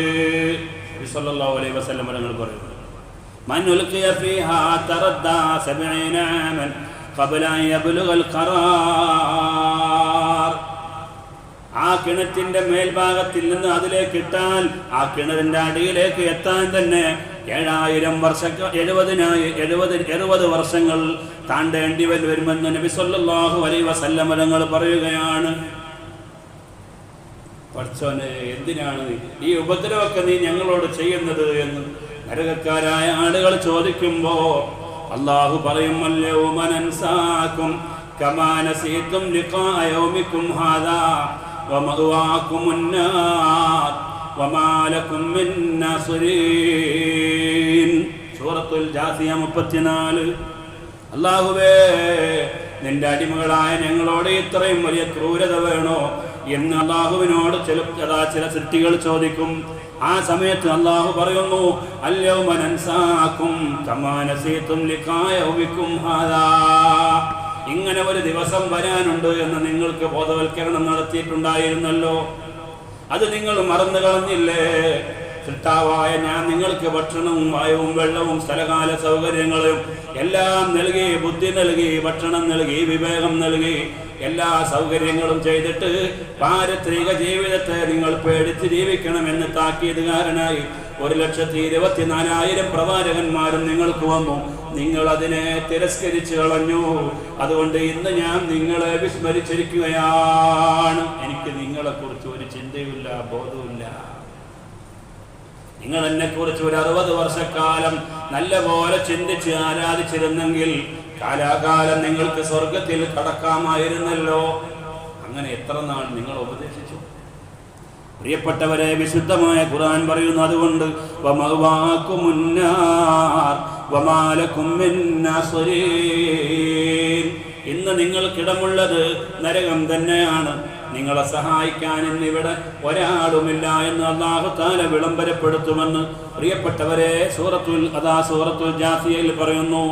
നബി സല്ലല്ലാഹു അലൈഹി വസല്ലം തങ്ങൾ പറയുന്നു, മൻ ഉൽഖിയ ഫീഹാ തറദ്ദാ 70 ആമൻ ഖബല അൻ യബ്ലുഗൽ ഖറാർ. ആ കിണറ്റിന്റെ മേൽഭാഗത്തിൽ നിന്ന് അതിലേക്ക് ഇട്ടാൽ ആ കിണറിന്റെ അടിയിലേക്ക് എത്താൻ തന്നെ 70 വർഷങ്ങൾ താണ്ടേണ്ടി വരുമെന്ന് നബി സല്ലല്ലാഹു അലൈഹി വസല്ലം തങ്ങൾ പറയുകയാണ്. പടച്ചോനെ, എന്തിനാണ് ഈ ഉപദ്രവമൊക്കെ നീ ഞങ്ങളോട് ചെയ്യുന്നത് എന്ന് നരകക്കാരായ ആളുകൾ ചോദിക്കുമ്പോ അല്ലാഹു പറയും, അൽയൗമ നൻസാകും കമാ നസീതും ലിഖാഅ യൗമികും ഹാദാ വമഅവാകുമുൻ നാർ വമാ ലകും മിൻ നാസിരീൻ. സൂറത്തുൽ ജാസിയ 34. അല്ലാഹുവേ, നിന്റെ അടിമകളായ ഞങ്ങളോട് ഇത്രയും വലിയ ക്രൂരത വേണോ എന്ന് അല്ലാഹുവിനോട് ചില സൃഷ്ടികൾ ചോദിക്കും. ആ സമയത്ത് അല്ലാഹു പറയുന്നു, അൽയൗമ നൻസാകും കമാ നസീതും ലിഖാഅ യൗമികും ഹാദാ. ഇങ്ങനെ ഒരു ദിവസം വരാനുണ്ട് എന്ന് നിങ്ങൾക്ക് ബോധവൽക്കരണം നടത്തിയിട്ടുണ്ടായിരുന്നല്ലോ, അത് നിങ്ങൾ മറന്നു കളഞ്ഞില്ലേ? സൃഷ്ടാവായ ഞാൻ നിങ്ങൾക്ക് ഭക്ഷണവും വായുവും വെള്ളവും സ്ഥലകാല സൗകര്യങ്ങളും എല്ലാം നൽകി, ബുദ്ധി നൽകി, ഭക്ഷണം നൽകി, വിവേകം നൽകി, എല്ലാ സൗകര്യങ്ങളും ചെയ്തിട്ട് പാരത്രിക ജീവിതത്തെ നിങ്ങൾ പേടിച്ച് ജീവിക്കണമെന്ന് താക്കീതുകാരനായി 1,24,000 പ്രവാചകന്മാരും നിങ്ങൾക്ക് വന്നു. നിങ്ങൾ അതിനെ തിരസ്കരിച്ചു കളഞ്ഞു. അതുകൊണ്ട് ഇന്ന് ഞാൻ നിങ്ങളെ വിസ്മരിച്ചിരിക്കുകയാണ്. എനിക്ക് നിങ്ങളെക്കുറിച്ച് ഒരു ചിന്തയുമില്ല, ബോധവുമില്ല. നിങ്ങൾ എന്നെക്കുറിച്ച് ഒരു 60 വർഷക്കാലം നല്ലപോലെ ചിന്തിച്ച് ആരാധിച്ചിരുന്നെങ്കിൽ കാലാകാലം നിങ്ങൾക്ക് സ്വർഗത്തിൽ കടക്കാമായിരുന്നല്ലോ. അങ്ങനെ എത്ര നാൾ നിങ്ങൾ ഉപദേശിച്ചു? പ്രിയപ്പെട്ടവരെ, വിശുദ്ധമായ ഖുർആൻ പറയുന്നു, അതുകൊണ്ട് വമഅവാകുമുൻ നാർ വമാ ലകും മിൻ നാസിരീൻ. ഇന്ന് നിങ്ങൾക്കിടമുള്ളത് നരകം തന്നെയാണ്. നിങ്ങളെ സഹായിക്കാൻ ഇന്നിവിടെ ഒരാളുമില്ല എന്ന് അല്ലാഹു തആല വിളംബരപ്പെടുത്തുമെന്ന് പ്രിയപ്പെട്ടവരെ സൂറത്തുൽ ജാസിയയിൽ പറയുന്നു.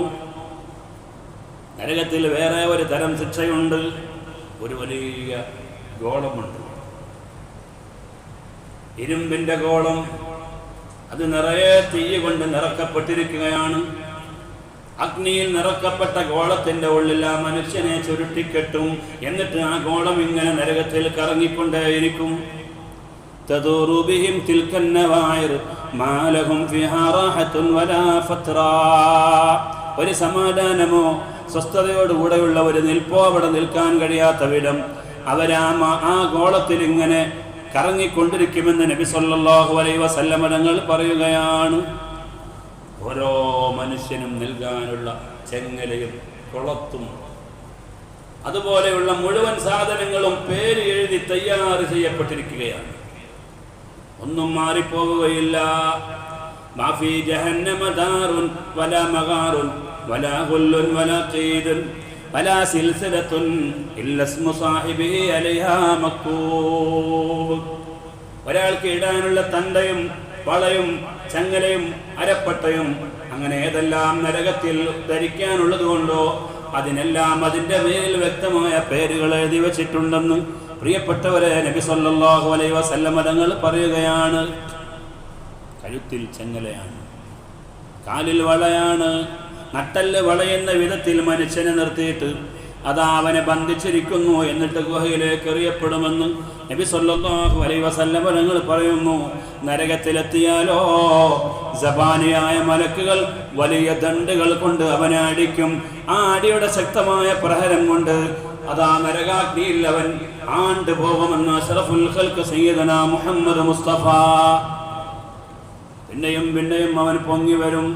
നരകത്തിൽ വേറെ ഒരു തരം ശിക്ഷയുണ്ട്. ഒരു വലിയ ഗോളമുണ്ട്, ഇരുമ്പിന്റെ ഗോളം. അത് നിറയെ തീ കൊണ്ട് നിറക്കപ്പെട്ടിരിക്കുകയാണ്. അഗ്നിയിൽ നിറക്കപ്പെട്ട ഗോളത്തിന്റെ ഉള്ളിൽ ആ മനുഷ്യനെ ചുരുട്ടിക്കെട്ടും. എന്നിട്ട് ആ ഗോളം ഇങ്ങനെ നരകത്തിൽ കറങ്ങിക്കൊണ്ടേയിരിക്കും. തദൂറു ബിഹിം തിൽക്കൻ നവായിർ മാ ലഹും ഫിഹാ റാഹത്തുൻ വലാ ഫത്റാ. ഒരു സമാധാനമോ സ്വസ്ഥതയോടുകൂടെയുള്ള ഒരു നിൽപ്പോ അവിടെ നിൽക്കാൻ കഴിയാത്ത വിധം ആ ഗോളത്തിൽ ഇങ്ങനെ കറങ്ങിക്കൊണ്ടിരിക്കുമെന്ന് നബി സല്ലല്ലാഹു അലൈഹി വസല്ലം തങ്ങൾ പറയുകയാണ്. ഓരോ മനുഷ്യനും നൽകാനുള്ള ചെങ്ങലയും കുളത്തും അതുപോലെയുള്ള മുഴുവൻ സാധനങ്ങളും പേര് എഴുതി തയ്യാറ് ചെയ്യപ്പെട്ടിരിക്കുകയാണ്. ഒന്നും മാറിപ്പോവുകയില്ല. മാഫി ജഹന്നമ ദാറുൻ വലാ മഗാറുൻ വലാ ഗുല്ലുൻ വലാ ഖീദുൻ വലാ സിൽസിലത്തുൻ ഇല്ല ഇസ്മു സാഹിബിഹി അലൈഹാ മക്തൂബ്. ഒരാൾക്ക് ഇടാനുള്ള തണ്ടയും വളയും ചങ്ങലയും അരപ്പട്ടയും അങ്ങനെ ഏതെല്ലാം നരകത്തിൽ ധരിക്കാനുള്ളത് കൊണ്ടോ അതിനെല്ലാം അതിൻ്റെ മേൽ വ്യക്തമായ പേരുകൾ എഴുതി വച്ചിട്ടുണ്ടെന്ന് പ്രിയപ്പെട്ടവരെ നബി സല്ലല്ലാഹു അലൈഹി വസല്ലം തങ്ങൾ പറയുകയാണ്. കഴുത്തിൽ ചെങ്ങലയാണ്, കാലിൽ വളയാണ്, നട്ടല് വളയുന്ന വിധത്തിൽ മനുഷ്യനെ നിർത്തിയിട്ട് അതാ അവനെ ബന്ധിച്ചിരിക്കുന്നു. എന്നിട്ട് ഗുഹയിലേക്ക് എറിയപ്പെടുമെന്ന് നബി സല്ലല്ലാഹു അലൈഹി വസല്ലം തങ്ങൾ പറയുന്നു. നരകത്തിലെത്തിയാലോ സബാനിയായ മലക്കുകൾ വലിയ ദണ്ഡുകൾ കൊണ്ട് അവനെ അടിക്കും. ആ അടിയുടെ ശക്തമായ പ്രഹരം കൊണ്ട് അതാ നരകാഗ്നിയിൽ അവൻ ആണ്ട് പോകുമെന്ന് അഷ്റഫുൽ ഖൽഖ് സയ്യിദനാ മുഹമ്മദ് മുസ്തഫ. പിന്നെയും പിന്നെയും അവൻ പൊങ്ങി വരും.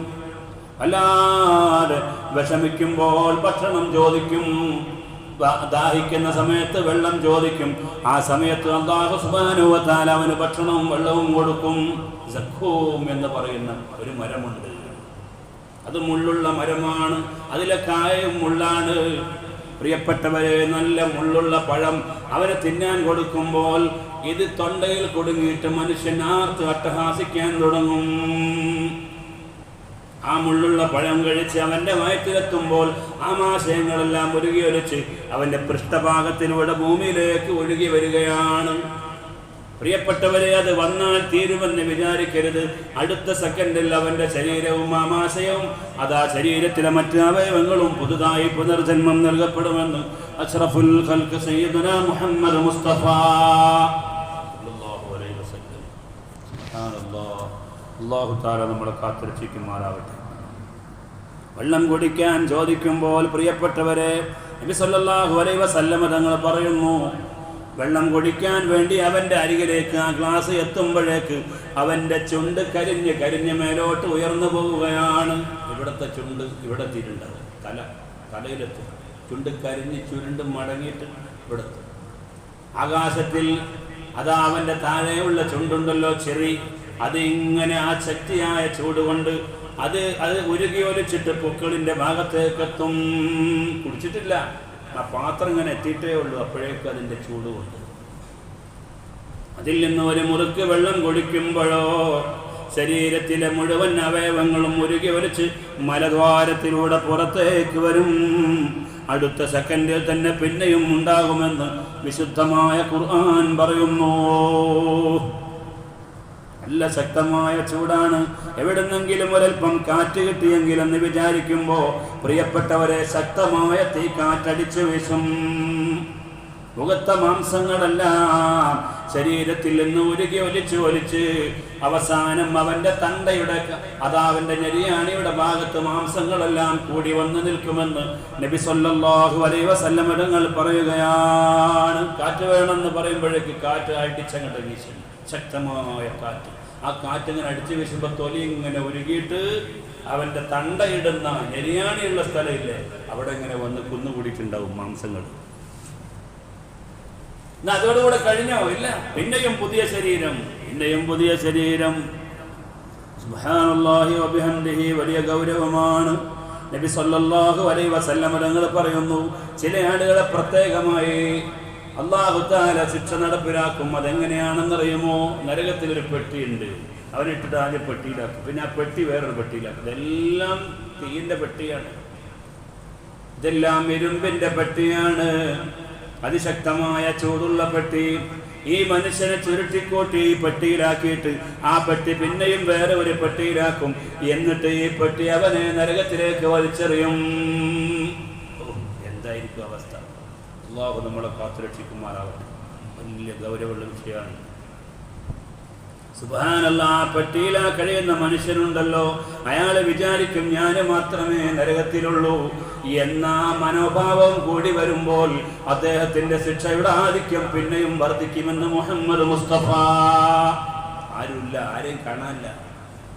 അല്ലാതെ വിഷമിക്കുമ്പോൾ ഭക്ഷണം ചോദിക്കും, ദാഹിക്കുന്ന സമയത്ത് വെള്ളം ചോദിക്കും. ആ സമയത്ത് അല്ലാഹു സുബ്ഹാനഹു വ തആല അവന് ഭക്ഷണവും വെള്ളവും കൊടുക്കും. സഖൂം എന്ന് പറയുന്ന ഒരു മരമുണ്ട്. അത് മുള്ളുള്ള മരമാണ്, അതിലെ കായയും മുള്ളാണ്. പ്രിയപ്പെട്ടവരെ, നല്ല മുള്ളുള്ള പഴം അവന് തിന്നാൻ കൊടുക്കുമ്പോൾ ഇത് തൊണ്ടയിൽ കുടുങ്ങിയിട്ട് മനുഷ്യൻ ആർത്ത് അട്ടഹാസിക്കാൻ തുടങ്ങും. ആ മുള്ളുള്ള പഴം കഴിച്ച് അവന്റെ വയറ്റിലെത്തുമ്പോൾ ആമാശയങ്ങളെല്ലാം ഒഴുകിയൊലിച്ച് അവന്റെ പൃഷ്ഠഭാഗത്തിലൂടെ ഭൂമിയിലേക്ക് ഒഴുകി വരികയാണ്. പ്രിയപ്പെട്ടവരെ, അത് വന്നാൽ തീരുമെന്ന് വിചാരിക്കരുത്. അടുത്ത സെക്കൻഡിൽ അവന്റെ ശരീരവും ആമാശയവും അതാ ശരീരത്തിലെ മറ്റ് അവയവങ്ങളും പുതുതായി പുനർജന്മം നൽകപ്പെടുമെന്ന് അഷ്റഫുൽ ഖൽഖ് സയ്യിദുനാ മുഹമ്മദ് മുസ്തഫ സല്ലല്ലാഹു അലൈഹി വസല്ലം. സുബ്ഹാനല്ലാഹ്. അല്ലാഹു തആല നമ്മളെ കാത്തുരക്ഷിക്കുമാറാവട്ടെ. വെള്ളം കുടിക്കാൻ ചോദിക്കുമ്പോൾ പ്രിയപ്പെട്ടവരെ, നബി സല്ലല്ലാഹു അലൈഹി വസല്ലം തങ്ങൾ പറയുന്നു, വെള്ളം കുടിക്കാൻ വേണ്ടി അവൻ്റെ അരികിലേക്ക് ആ ഗ്ലാസ് എത്തുമ്പോഴേക്ക് അവൻ്റെ ചുണ്ട് കരിഞ്ഞ് കരിഞ്ഞ് മേലോട്ട് ഉയർന്നു പോവുകയാണ്. ഇവിടുത്തെ ചുണ്ട് ഇവിടെ എത്തിയിട്ടുണ്ടാവും, തലയിലെത്തും. ചുണ്ട് കരിഞ്ഞ് ചുരുണ്ട് മടങ്ങിയിട്ട് ഇവിടെത്തും. ആകാശത്തിൽ അതാ അവൻ്റെ താഴെയുള്ള ചുണ്ടുണ്ടല്ലോ, ചെറി, അതിങ്ങനെ ആ ശക്തിയായ ചൂട് കൊണ്ട് അത് ഉരുകി ഒലിച്ചിട്ട് പൊക്കിളിൻ്റെ ഭാഗത്തേക്കെത്തും. കുടിച്ചിട്ടില്ല, ആ പാത്രം ഇങ്ങനെ എത്തിയിട്ടേ ഉള്ളൂ, അപ്പോഴേക്കും അതിൻ്റെ ചൂടുകൊണ്ട് അതിൽ നിന്ന് ഒരു മുറുക്ക് വെള്ളം കുടിക്കുമ്പോഴോ ശരീരത്തിലെ മുഴുവൻ അവയവങ്ങളും ഉരുകി ഒലിച്ച് മലദ്വാരത്തിലൂടെ പുറത്തേക്ക് വരും. അടുത്ത സെക്കൻഡിൽ തന്നെ പിന്നെയും ഉണ്ടാകുമെന്ന് വിശുദ്ധമായ ഖുർആൻ പറയുന്നു. നല്ല ശക്തമായ ചൂടാണ്. എവിടുന്നെങ്കിലും ഒരൽപ്പം കാറ്റ് കിട്ടിയെങ്കിലെന്ന് വിചാരിക്കുമ്പോൾ പ്രിയപ്പെട്ടവരെ, ശക്തമായ തീ കാറ്റടിച്ചു വീശും. മുഖത്തെ മാംസങ്ങളെല്ലാം ശരീരത്തിൽ നിന്ന് ഉരുകി ഒലിച്ച് അവസാനം അവന്റെ തണ്ടയുടെ അവന്റെ ഞെരിയാണിയുടെ ഭാഗത്ത് മാംസങ്ങളെല്ലാം കൂടി വന്നു നിൽക്കുമെന്ന് നബി സല്ലല്ലാഹു അലൈഹി വസല്ലം തങ്ങൾ പറയുകയാണ്. കാറ്റ് വേണമെന്ന് പറയുമ്പോഴേക്ക് കാറ്റ് അടിച്ചങ്ങോട്ട് വീശും, ശക്തമായ കാറ്റ്. ആ കാറ്റിങ്ങനെ അടിച്ചു വീശുമ്പോൾ തൊലി ഇങ്ങനെ ഉരുകിയിട്ട് അവന്റെ തണ്ടയിടുന്ന ഞെരിയാണിയുള്ള സ്ഥലമില്ലേ, അവിടെ ഇങ്ങനെ വന്ന് കുന്നുകൂടിയിട്ടുണ്ടാവും മാംസങ്ങൾ. അതോടുകൂടെ കഴിഞ്ഞോ? ഇല്ല, പിന്നെയും പുതിയ ശരീരം, പിന്നെയും പുതിയ ശരീരം. സുബ്ഹാനല്ലാഹി വബിഹംദിഹി. വലിയ ഗൗരവമാണ്. നബി സല്ലല്ലാഹു അലൈഹി വസല്ലം തങ്ങൾ പറയുന്നു, ചില ആളുകളെ പ്രത്യേകമായി അല്ലാഹു തആല ശിക്ഷ നടപ്പിലാക്കും. അതെങ്ങനെയാണെന്നറിയുമോ? നരകത്തിലൊരു പെട്ടിയുണ്ട്, അവനിട്ടിട്ട് ആദ്യം പെട്ടിയിലാക്കും, പിന്നെ ആ പെട്ടി വേറൊരു പെട്ടിയിലാക്കും. ഇതെല്ലാം തീയിൻ്റെ പെട്ടിയാണ്, ഇതെല്ലാം ഇരുമ്പിൻ്റെ പെട്ടിയാണ്, അതിശക്തമായ ചൂടുള്ള പെട്ടി. ഈ മനുഷ്യനെ ചുരുട്ടിക്കൂട്ടി ഈ പെട്ടിയിലാക്കിയിട്ട് ആ പെട്ടി പിന്നെയും വേറെ ഒരു പെട്ടിയിലാക്കും. എന്നിട്ട് ഈ പെട്ടി അവനെ നരകത്തിലേക്ക് വലിച്ചെറിയും. എന്തായിരിക്കും അവസ്ഥ? അല്ലാഹു നമ്മളെ കാത്തുരക്ഷിക്കുമാറാവട്ടെ. വലിയ ഗൗരവമുള്ള വിഷയമാണ്. സുബ്ഹാനല്ലാഹ്. ആ പെട്ടിയിലാ കഴിയുന്ന മനുഷ്യനുണ്ടല്ലോ, അയാൾ വിചാരിക്കും ഞാൻ മാത്രമേ നരകത്തിലുള്ളൂ എന്ന മനോഭാവം കൂടി വരുമ്പോൾ അദ്ദേഹത്തിന്റെ ശിക്ഷയുടെ ആധിക്യം പിന്നെയും വർദ്ധിക്കുമെന്ന് മുഹമ്മദ് മുസ്തഫ. ആരുമില്ല, ആരെയും കാണാനില്ല,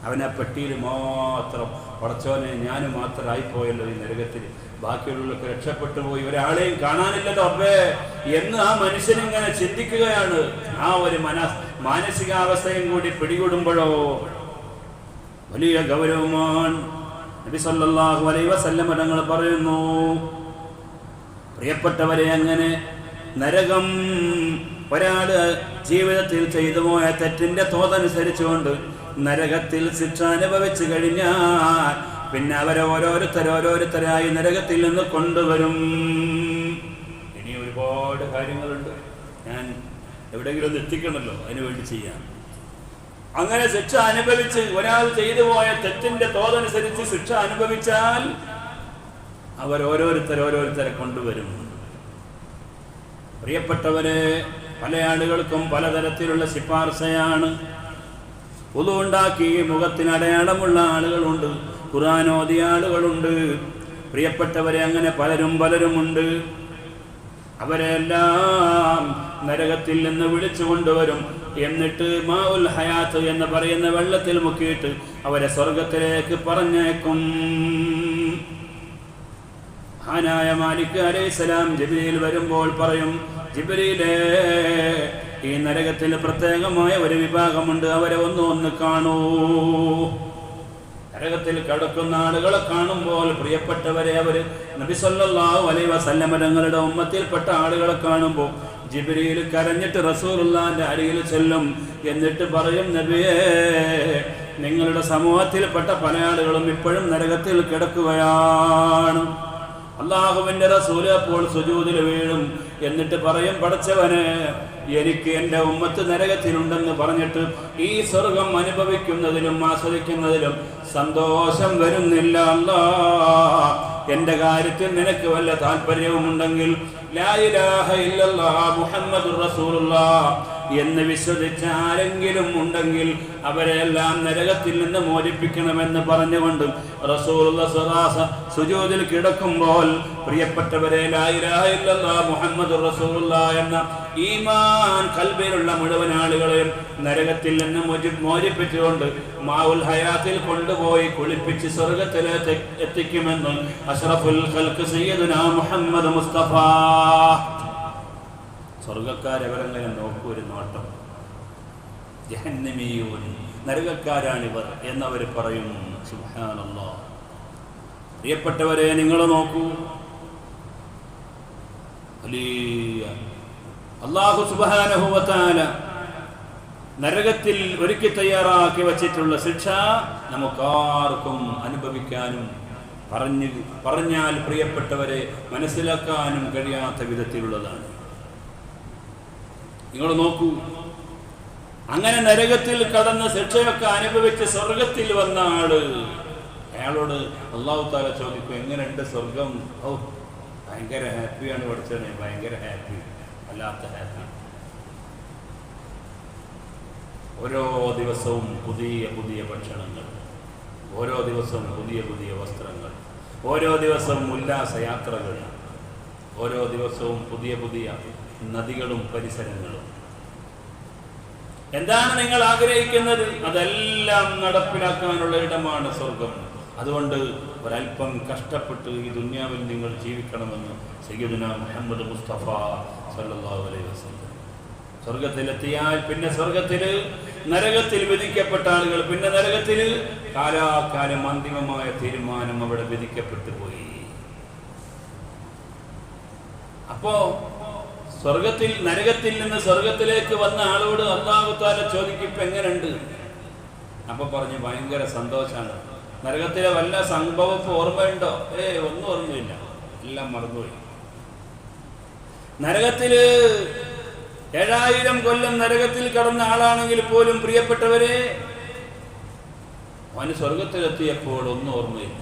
അവനെ പെട്ടിയിൽ മാത്രം. പടച്ചോനെ, ഞാൻ മാത്രമായിപ്പോയല്ലോ ഈ നരകത്തിൽ, ബാക്കിയുള്ളവർക്ക് രക്ഷപ്പെട്ടു പോയി, ഒരാളെയും കാണാനില്ലല്ലോ അപ്പേ എന്ന് ആ മനുഷ്യനിങ്ങനെ ചിന്തിക്കുകയാണ്. ആ ഒരു മാനസികാവസ്ഥയും കൂടി പിടികൂടുമ്പോഴോ വലിയ ഗൗരവമാണ്. നബി സല്ലല്ലാഹു അലൈഹി വസല്ലം തങ്ങൾ പറയുന്നു, പ്രിയപ്പെട്ടവരെ, അങ്ങനെ നരകം ഒരാള് ജീവിതത്തിൽ ചെയ്തു പോയ തെറ്റിന്റെ തോതനുസരിച്ചുകൊണ്ട് നരകത്തിൽ ശിക്ഷ അനുഭവിച്ചു കഴിഞ്ഞാൽ പിന്നെ അവരെ ഓരോരുത്തരായി നരകത്തിൽ നിന്ന് കൊണ്ടുവരും. ഇനി ഒരുപാട് കാര്യങ്ങളുണ്ട്, ഞാൻ എവിടെയെങ്കിലും ഒന്ന് എത്തിക്കണമല്ലോ, അതിനു വേണ്ടി ചെയ്യാം. അങ്ങനെ ശിക്ഷ അനുഭവിച്ച് ഒരാൾ ചെയ്തു പോയ തെറ്റിന്റെ തോതനുസരിച്ച് ശിക്ഷ അനുഭവിച്ചാൽ ഓരോരുത്തരെ കൊണ്ടുവരും. പ്രിയപ്പെട്ടവരെ, പല ആളുകൾക്കും പലതരത്തിലുള്ള ശിപാർശയാണ്. വുളു ഉണ്ടാക്കി മുഖത്തിന് അടയാളമുള്ള ആളുകളുണ്ട്, ഖുർആൻ ഓതിയ ആളുകളുണ്ട്. പ്രിയപ്പെട്ടവരെ, അങ്ങനെ പലരുമുണ്ട്. അവരെല്ലാം നരകത്തിൽ നിന്ന് വിളിച്ചു കൊണ്ടുവരും. എന്നിട്ട് മാഉൽ ഹയാത്ത് എന്ന് പറയുന്ന വെള്ളത്തിൽ മുക്കിയിട്ട് അവരെ സ്വർഗത്തിലേക്ക് പറഞ്ഞേക്കും. മഹാനായ മാലിക് അലൈഹിസ്സലാം ജിബ്രീൽ വരുമ്പോൾ പറയും, ജിബ്രീലേ, ഈ നരകത്തിൽ പ്രത്യേകമായ ഒരു വിഭാഗമുണ്ട്, അവരെ ഒന്ന് കാണൂ. നരകത്തിൽ കിടക്കുന്ന ആളുകളെ കാണുമ്പോൾ പ്രിയപ്പെട്ടവരെ, അവര് നബി സല്ലല്ലാഹു അലൈഹി വസല്ലം തങ്ങളുടെ ഉമ്മത്തിൽപ്പെട്ട ആളുകളെ കാണുമ്പോൾ ജിബ്രീൽ കരഞ്ഞിട്ട് റസൂലുള്ളാഹിന്റെ അരികിൽ ചെല്ലും. എന്നിട്ട് പറയും, നബിയേ, നിങ്ങളുടെ സമൂഹത്തിൽപ്പെട്ട പല ആളുകളും ഇപ്പോഴും നരകത്തിൽ കിടക്കുകയാണ്. അല്ലാഹുവിന്റെ റസൂൽ അപ്പോൾ സുജൂദിൽ വീഴും. എന്നിട്ട് പറയും, പടച്ചവനെ, എനിക്ക് എൻ്റെ ഉമ്മത്ത് നരകത്തിലുണ്ടെന്ന് പറഞ്ഞിട്ട് ഈ സ്വർഗം അനുഭവിക്കുന്നതിലും ആസ്വദിക്കുന്നതിലും സന്തോഷം വരുന്നില്ല. അല്ലാഹ്, എൻ്റെ കാര്യത്തിൽ നിനക്ക് വല്ല താല്പര്യവുമുണ്ടെങ്കിൽ ലാ ഇലാഹ ഇല്ലല്ലാഹ് മുഹമ്മദുർ റസൂലുള്ളാഹ് എന്ന് വിശ്വസിച്ച ആരെങ്കിലും ഉണ്ടെങ്കിൽ അവരെല്ലാം നരകത്തിൽ നിന്ന് മോചിപ്പിക്കണമെന്ന് പറഞ്ഞുകൊണ്ട് റസൂലുള്ളാഹി സുജൂദിൽ കിടക്കുമ്പോൾ പ്രിയപ്പെട്ടവരെ, ലാ ഇലാഹ ഇല്ലല്ലാഹ് മുഹമ്മദുർ റസൂലുള്ളാഹ് എന്ന ഈമാൻ ഖൽബിലുള്ള മുഴുവൻ ആളുകളെയും നരകത്തിൽ നിന്ന് മോചിപ്പിച്ചുകൊണ്ട് മാഉൽ ഹയാത്തിൽ കൊണ്ടുപോയി കുളിപ്പിച്ച് സ്വർഗത്തിലേക്ക് എത്തിക്കുമെന്ന് അഷ്റഫുൽ ഖൽഖ് സയ്യിദുനാ മുഹമ്മദ് മുസ്തഫ. സ്വർഗക്കാരവരങ്ങനെ നോക്കൂ, ഒരു നോട്ടം. ജഹന്നമീയൂൻ, നരകക്കാരാണിവർ എന്നവർ പറയും. സുബ്ഹാനല്ലാഹ്. പ്രിയപ്പെട്ടവരെ, നിങ്ങൾ നോക്കൂ, അല്ലാഹു സുബ്ഹാനഹു വ തആല നരകത്തിൽ ഒരുക്കി തയ്യാറാക്കി വച്ചിട്ടുള്ള ശിക്ഷ നമുക്കാർക്കും അനുഭവിക്കാനും പറഞ്ഞാൽ പ്രിയപ്പെട്ടവരെ മനസ്സിലാക്കാനും കഴിയാത്ത വിധത്തിലുള്ളതാണ്. നിങ്ങൾ നോക്കൂ, അങ്ങനെ നരകത്തിൽ കടന്ന് ശിക്ഷയൊക്കെ അനുഭവിച്ച് സ്വർഗത്തിൽ വന്ന ആള്, അയാളോട് അല്ലാഹു തആല ചോദിക്കും, എങ്ങനെയുണ്ട് സ്വർഗം? ഓ, ഭയങ്കര ഹാപ്പിയാണ് പഠിച്ചത്, ഭയങ്കര ഹാപ്പി, അല്ലാത്ത ഹാപ്പി. ഓരോ ദിവസവും പുതിയ പുതിയ ഭക്ഷണങ്ങൾ, ഓരോ ദിവസവും പുതിയ പുതിയ വസ്ത്രങ്ങൾ, ഓരോ ദിവസവും ഉല്ലാസയാത്രകൾ, ഓരോ ദിവസവും പുതിയ പുതിയ നദികളും പരിസരങ്ങളും. എന്താണ് നിങ്ങൾ ആഗ്രഹിക്കുന്നത്? അതെല്ലാം നടപ്പിലാക്കാനുള്ള ഇടമാണ് സ്വർഗം. അതുകൊണ്ട് ഒരൽപ്പം കഷ്ടപ്പെട്ട് ഈ ദുനിയാവിൽ നിങ്ങൾ ജീവിക്കണമെന്ന് സയ്യിദുനാ മുഹമ്മദ് മുസ്തഫ സല്ലല്ലാഹു അലൈഹി വസല്ലം. സ്വർഗത്തിലെത്തിയാൽ പിന്നെ സ്വർഗത്തിൽ, നരകത്തിൽ വിധിക്കപ്പെട്ട ആളുകൾ പിന്നെ നരകത്തിൽ കാലാകാലം അന്തിമമായ തീരുമാനം അവിടെ വിധിക്കപ്പെട്ടു പോയി. അപ്പോ നരകത്തിൽ നിന്ന് സ്വർഗത്തിലേക്ക് വന്ന ആളോട് അല്ലാഹു തആല ചോദിക്കും, ഇപ്പൊ എങ്ങനെയുണ്ട്? അപ്പൊ പറഞ്ഞു, ഭയങ്കര സന്തോഷാണ്. നരകത്തിലെ വല്ല സംഭവം ഓർമ്മയുണ്ടോ? ഒന്നും ഓർമ്മയില്ല, എല്ലാം മറന്നുപോയി. നരകത്തില് 7000 കൊല്ലം നരകത്തിൽ കടന്ന ആളാണെങ്കിൽ പോലും പ്രിയപ്പെട്ടവരെ, അവന് സ്വർഗത്തിലെത്തിയപ്പോൾ ഒന്നും ഓർമ്മയില്ല.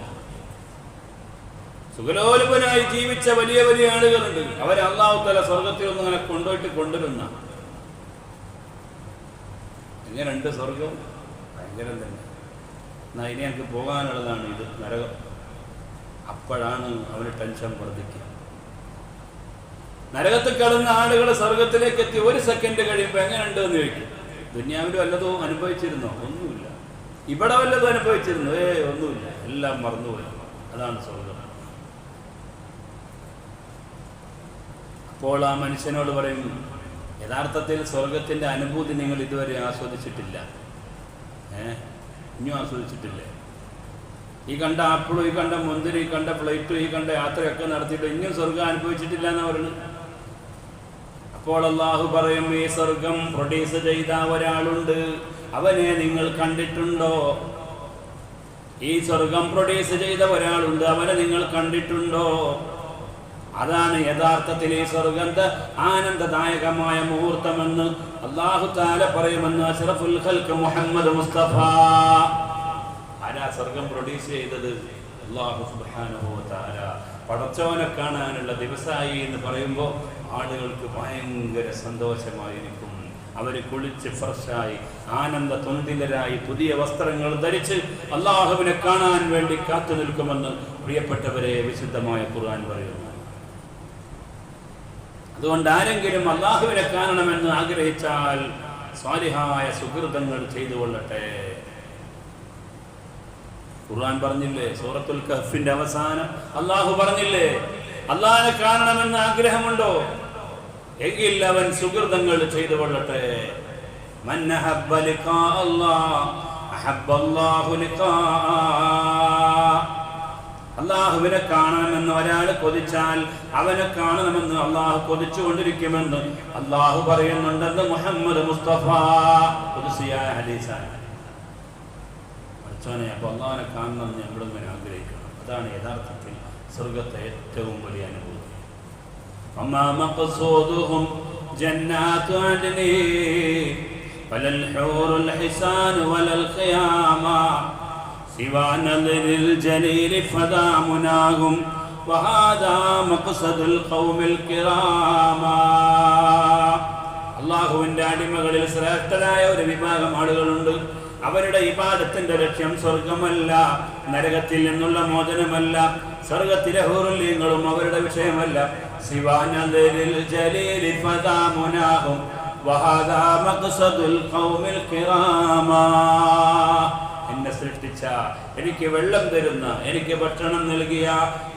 സുഖലോലുപനായി ജീവിച്ച വലിയ വലിയ ആളുകളുണ്ട്, അവരെ അല്ലാഹു തആല സ്വർഗത്തിൽ ഒന്നും അങ്ങനെ കൊണ്ടുവരുന്ന. എങ്ങനെയുണ്ട് സ്വർഗം? ഭയങ്കരം തന്നെ. എന്നാ ഇനി ഞങ്ങൾക്ക് പോകാനുള്ളതാണ് ഇത് നരകം. അപ്പോഴാണ് അവന് ടെൻഷൻ വർദ്ധിക്കുക. നരകത്തിൽ കടന്ന ആളുകൾ സ്വർഗത്തിലേക്ക് എത്തി 1 സെക്കൻഡ് കഴിയുമ്പോൾ എങ്ങനെയുണ്ട് എന്ന് ചോദിക്കും. ദുനിയാവിൽ വല്ലതും അനുഭവിച്ചിരുന്നോ? ഒന്നുമില്ല. ഇവിടെ വല്ലതും അനുഭവിച്ചിരുന്നു? ഒന്നുമില്ല, എല്ലാം മറന്നുപോയി. അതാണ് സ്വർഗം. അപ്പോൾ ആ മനുഷ്യനോട് പറയും, യഥാർത്ഥത്തിൽ സ്വർഗത്തിന്റെ അനുഭൂതി നിങ്ങൾ ഇതുവരെ ആസ്വദിച്ചിട്ടില്ല. ഇനിയും ആസ്വദിച്ചിട്ടില്ലേ? ഈ കണ്ട ആപ്പിളും, ഈ കണ്ട മുന്തിരി, ഈ കണ്ട പ്ലേറ്റും, ഈ കണ്ട യാത്രയൊക്കെ നടത്തിയിട്ട് ഇനിയും സ്വർഗം അനുഭവിച്ചിട്ടില്ല എന്ന് പറയുന്നത്. അപ്പോൾ അല്ലാഹു പറയും, ഈ സ്വർഗം പ്രൊഡ്യൂസ് ചെയ്ത ഒരാളുണ്ട്, അവനെ നിങ്ങൾ കണ്ടിട്ടുണ്ടോ? ഈ സ്വർഗം പ്രൊഡ്യൂസ് ചെയ്ത ഒരാളുണ്ട്, അവനെ നിങ്ങൾ കണ്ടിട്ടുണ്ടോ? അതാണ് യഥാർത്ഥത്തിൽ ഈ സ്വർഗത്തെ ആനന്ദദായകമായ മുഹൂർത്തമെന്ന് അല്ലാഹു തആല പറയുമെന്ന് അഷ്റഫുൽ ഖൽഖ് മുഹമ്മദ് മുസ്തഫ. ആരാ സ്വർഗം പ്രൊഡ്യൂസ് ചെയ്തത്? അല്ലാഹു സുബ്ഹാനഹു വ തആല. പടച്ചവനെ കാണാനുള്ള ദിവസമായി എന്ന് പറയുമ്പോൾ ആളുകൾക്ക് ഭയങ്കര സന്തോഷമായിരിക്കും. അവർ കുളിച്ച് ഫ്രഷായി ആനന്ദ തുന്തിലരായി പുതിയ വസ്ത്രങ്ങൾ ധരിച്ച് അല്ലാഹുവിനെ കാണാൻ വേണ്ടി കാത്തു നിൽക്കുമെന്ന് പ്രിയപ്പെട്ടവരെ വിശുദ്ധമായ ഖുർആൻ പറയുന്നു. അതുകൊണ്ട് ആരെങ്കിലും അള്ളാഹുവിനെ കാണണമെന്ന് ആഗ്രഹിച്ചാൽ സ്വാലിഹായ സുഹൃതങ്ങൾ ചെയ്തു കൊള്ളട്ടെ. ഖുർആൻ പറഞ്ഞില്ലേ, സൂറത്തുൽ കഹ്ഫിന്റെ അവസാനം അള്ളാഹു പറഞ്ഞില്ലേ, അള്ളാഹിനെ കാണണമെന്ന് ആഗ്രഹമുണ്ടോ എങ്കിൽ അവൻ സുഹൃതങ്ങൾ ചെയ്തു കൊള്ളട്ടെ. മൻ അഹബ്ബ ലിഖാ അല്ലാഹ് അഹബ്ബ അല്ലാഹു ലിഖാ. അള്ളാഹുവിനെ കാണണമെന്ന് ഒരാൾ കൊതിച്ചാൽ അവനെ കാണണമെന്ന് അള്ളാഹു കൊതിച്ചുകൊണ്ടിരിക്കുമെന്ന് അള്ളാഹു പറയുന്നുണ്ടെന്ന് മുഹമ്മദ് മുസ്തഫ ഖുദ്സിയായ ഹദീസാണ്. അച്ഛനെ അപ്പോൾ അള്ളാഹിനെ കാണണമെന്ന് നമ്മളിങ്ങനെ ആഗ്രഹിക്കണം. അതാണ് യഥാർത്ഥത്തിൽ സ്വർഗത്തെ ഏറ്റവും വലിയ അനുഭൂതി. അമ്മാ മഖ്സൂദുഹും ജന്നാത്തു അദ്നി വലൽ ഹൂറുൽ ഹിസാൻ വലൽ ഖിയാമ സിവാ നദരിൽ ജലീൽ ഫദാ മുനാഹും വഹാദാ മഖ്സദുൽ ഖൗമിൽ കിറാമ. അല്ലാഹുവിന്റെ അടിമകളിൽ ശ്രേഷ്ഠരായ ഒരു വിഭാഗം ആളുകളുണ്ട്. അവരുടെ ഇബാദത്തിന്റെ ലക്ഷ്യം സ്വർഗമല്ല, നരകത്തിൽ നിന്നുള്ള മോചനമല്ല, സ്വർഗത്തിലെ ഹൂറുല്യങ്ങളും അവരുടെ വിഷയമല്ല. സിവാ നദരിൽ ജലീൽ ഫദാ മുനാഹും വഹാദാ മഖ്സദുൽ ഖൗമിൽ കിറാമ. എന്നെ സൃഷ്ടിച്ച, എനിക്ക് വെള്ളം തരുന്ന, എനിക്ക് ഭക്ഷണം നൽകിയ,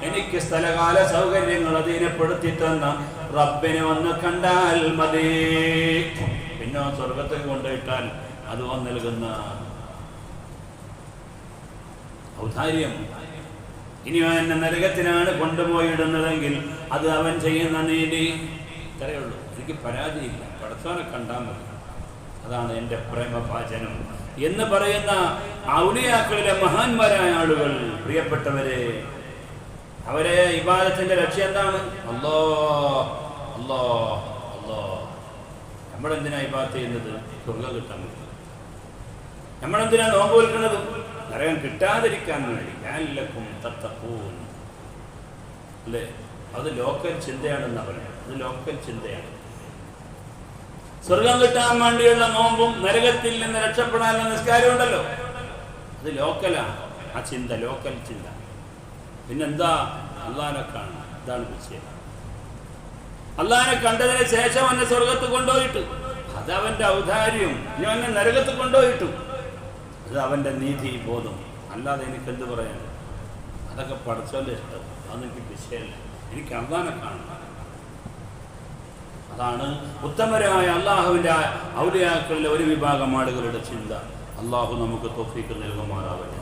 എനിക്ക് സ്ഥലകാല സൗകര്യങ്ങൾ അധീനപ്പെടുത്തി തന്ന റബ്ബിനെ ഒന്ന് കണ്ടാൽ മതി. പിന്നെ സ്വർഗത്തിൽ കൊണ്ടുപോയിട്ടാൽ അത് നൽകുന്ന ഔദാര്യം. ഇനി എന്നെ നരകത്തിനാണ് കൊണ്ടുപോയിടുന്നതെങ്കിൽ അത് അവൻ ചെയ്യുന്ന നീതി. ഇത്രയുള്ളൂ, എനിക്ക് പരാതിയില്ല, പടച്ചവനെ കണ്ടാൽ മതി. അതാണ് എൻ്റെ പ്രേമഭാചനം എന്ന് പറയുന്ന ഔലിയാക്കളിലെ മഹാന്മാരായ ആളുകൾ. പ്രിയപ്പെട്ടവരെ, അവരെ ഇബാദത്തിന്റെ ലക്ഷ്യം എന്താണ്? അല്ലാഹ് അല്ലാഹ് അല്ലാഹ്. നമ്മളെന്തിനാ ഇബാദത്ത് ചെയ്യുന്നത്? സ്വർഗം കിട്ടാൻ വേണ്ടി. നമ്മളെന്തിനാ നോമ്പ് വെക്കുന്നത്? നരകം കിട്ടാതിരിക്കാൻ വേണ്ടി. ലഅല്ലക്കും തത്തഖൂൻ അല്ലേ? അത് ലോക്കൽ ചിന്തയാണെന്നാ പറയുന്നത്. അത് ലോക്കൽ ചിന്തയാണ്. സ്വർഗം കിട്ടാൻ വേണ്ടിയുള്ള നോമ്പും നരകത്തിൽ നിന്ന് രക്ഷപ്പെടാനുള്ള നിസ്കാരം ഉണ്ടല്ലോ, അത് ലോക്കലാണ്. ആ ചിന്ത ലോക്കൽ ചിന്ത. പിന്നെന്താ? അള്ളാഹിനെ കാണണം. ഇതാണ് വിഷയം. അള്ളാഹിനെ കണ്ടതിന് ശേഷം അവനെ സ്വർഗത്ത് കൊണ്ടുപോയിട്ടു, അത് അവന്റെ ഔദാര്യം. ഇനി അവനെ നരകത്ത് കൊണ്ടുപോയിട്ടു, അത് അവന്റെ നീതി ബോധം. അല്ലാതെ എനിക്ക് എന്ത് പറയാൻ? അതൊക്കെ പഠിച്ചവന്റെ ഇഷ്ടം. അതൊന്നും എനിക്ക് വിഷയമല്ല. എനിക്ക് അള്ളാഹിനെ കാണണം. അതാണ് ഉത്തമരായ അള്ളാഹുവിൻ്റെ ഔലിയാക്കളിലെ ഒരു വിഭാഗം ആളുകളുടെ ചിന്ത. അള്ളാഹു നമുക്ക് തൗഫീഖ് നൽകുമാറാവട്ടെ.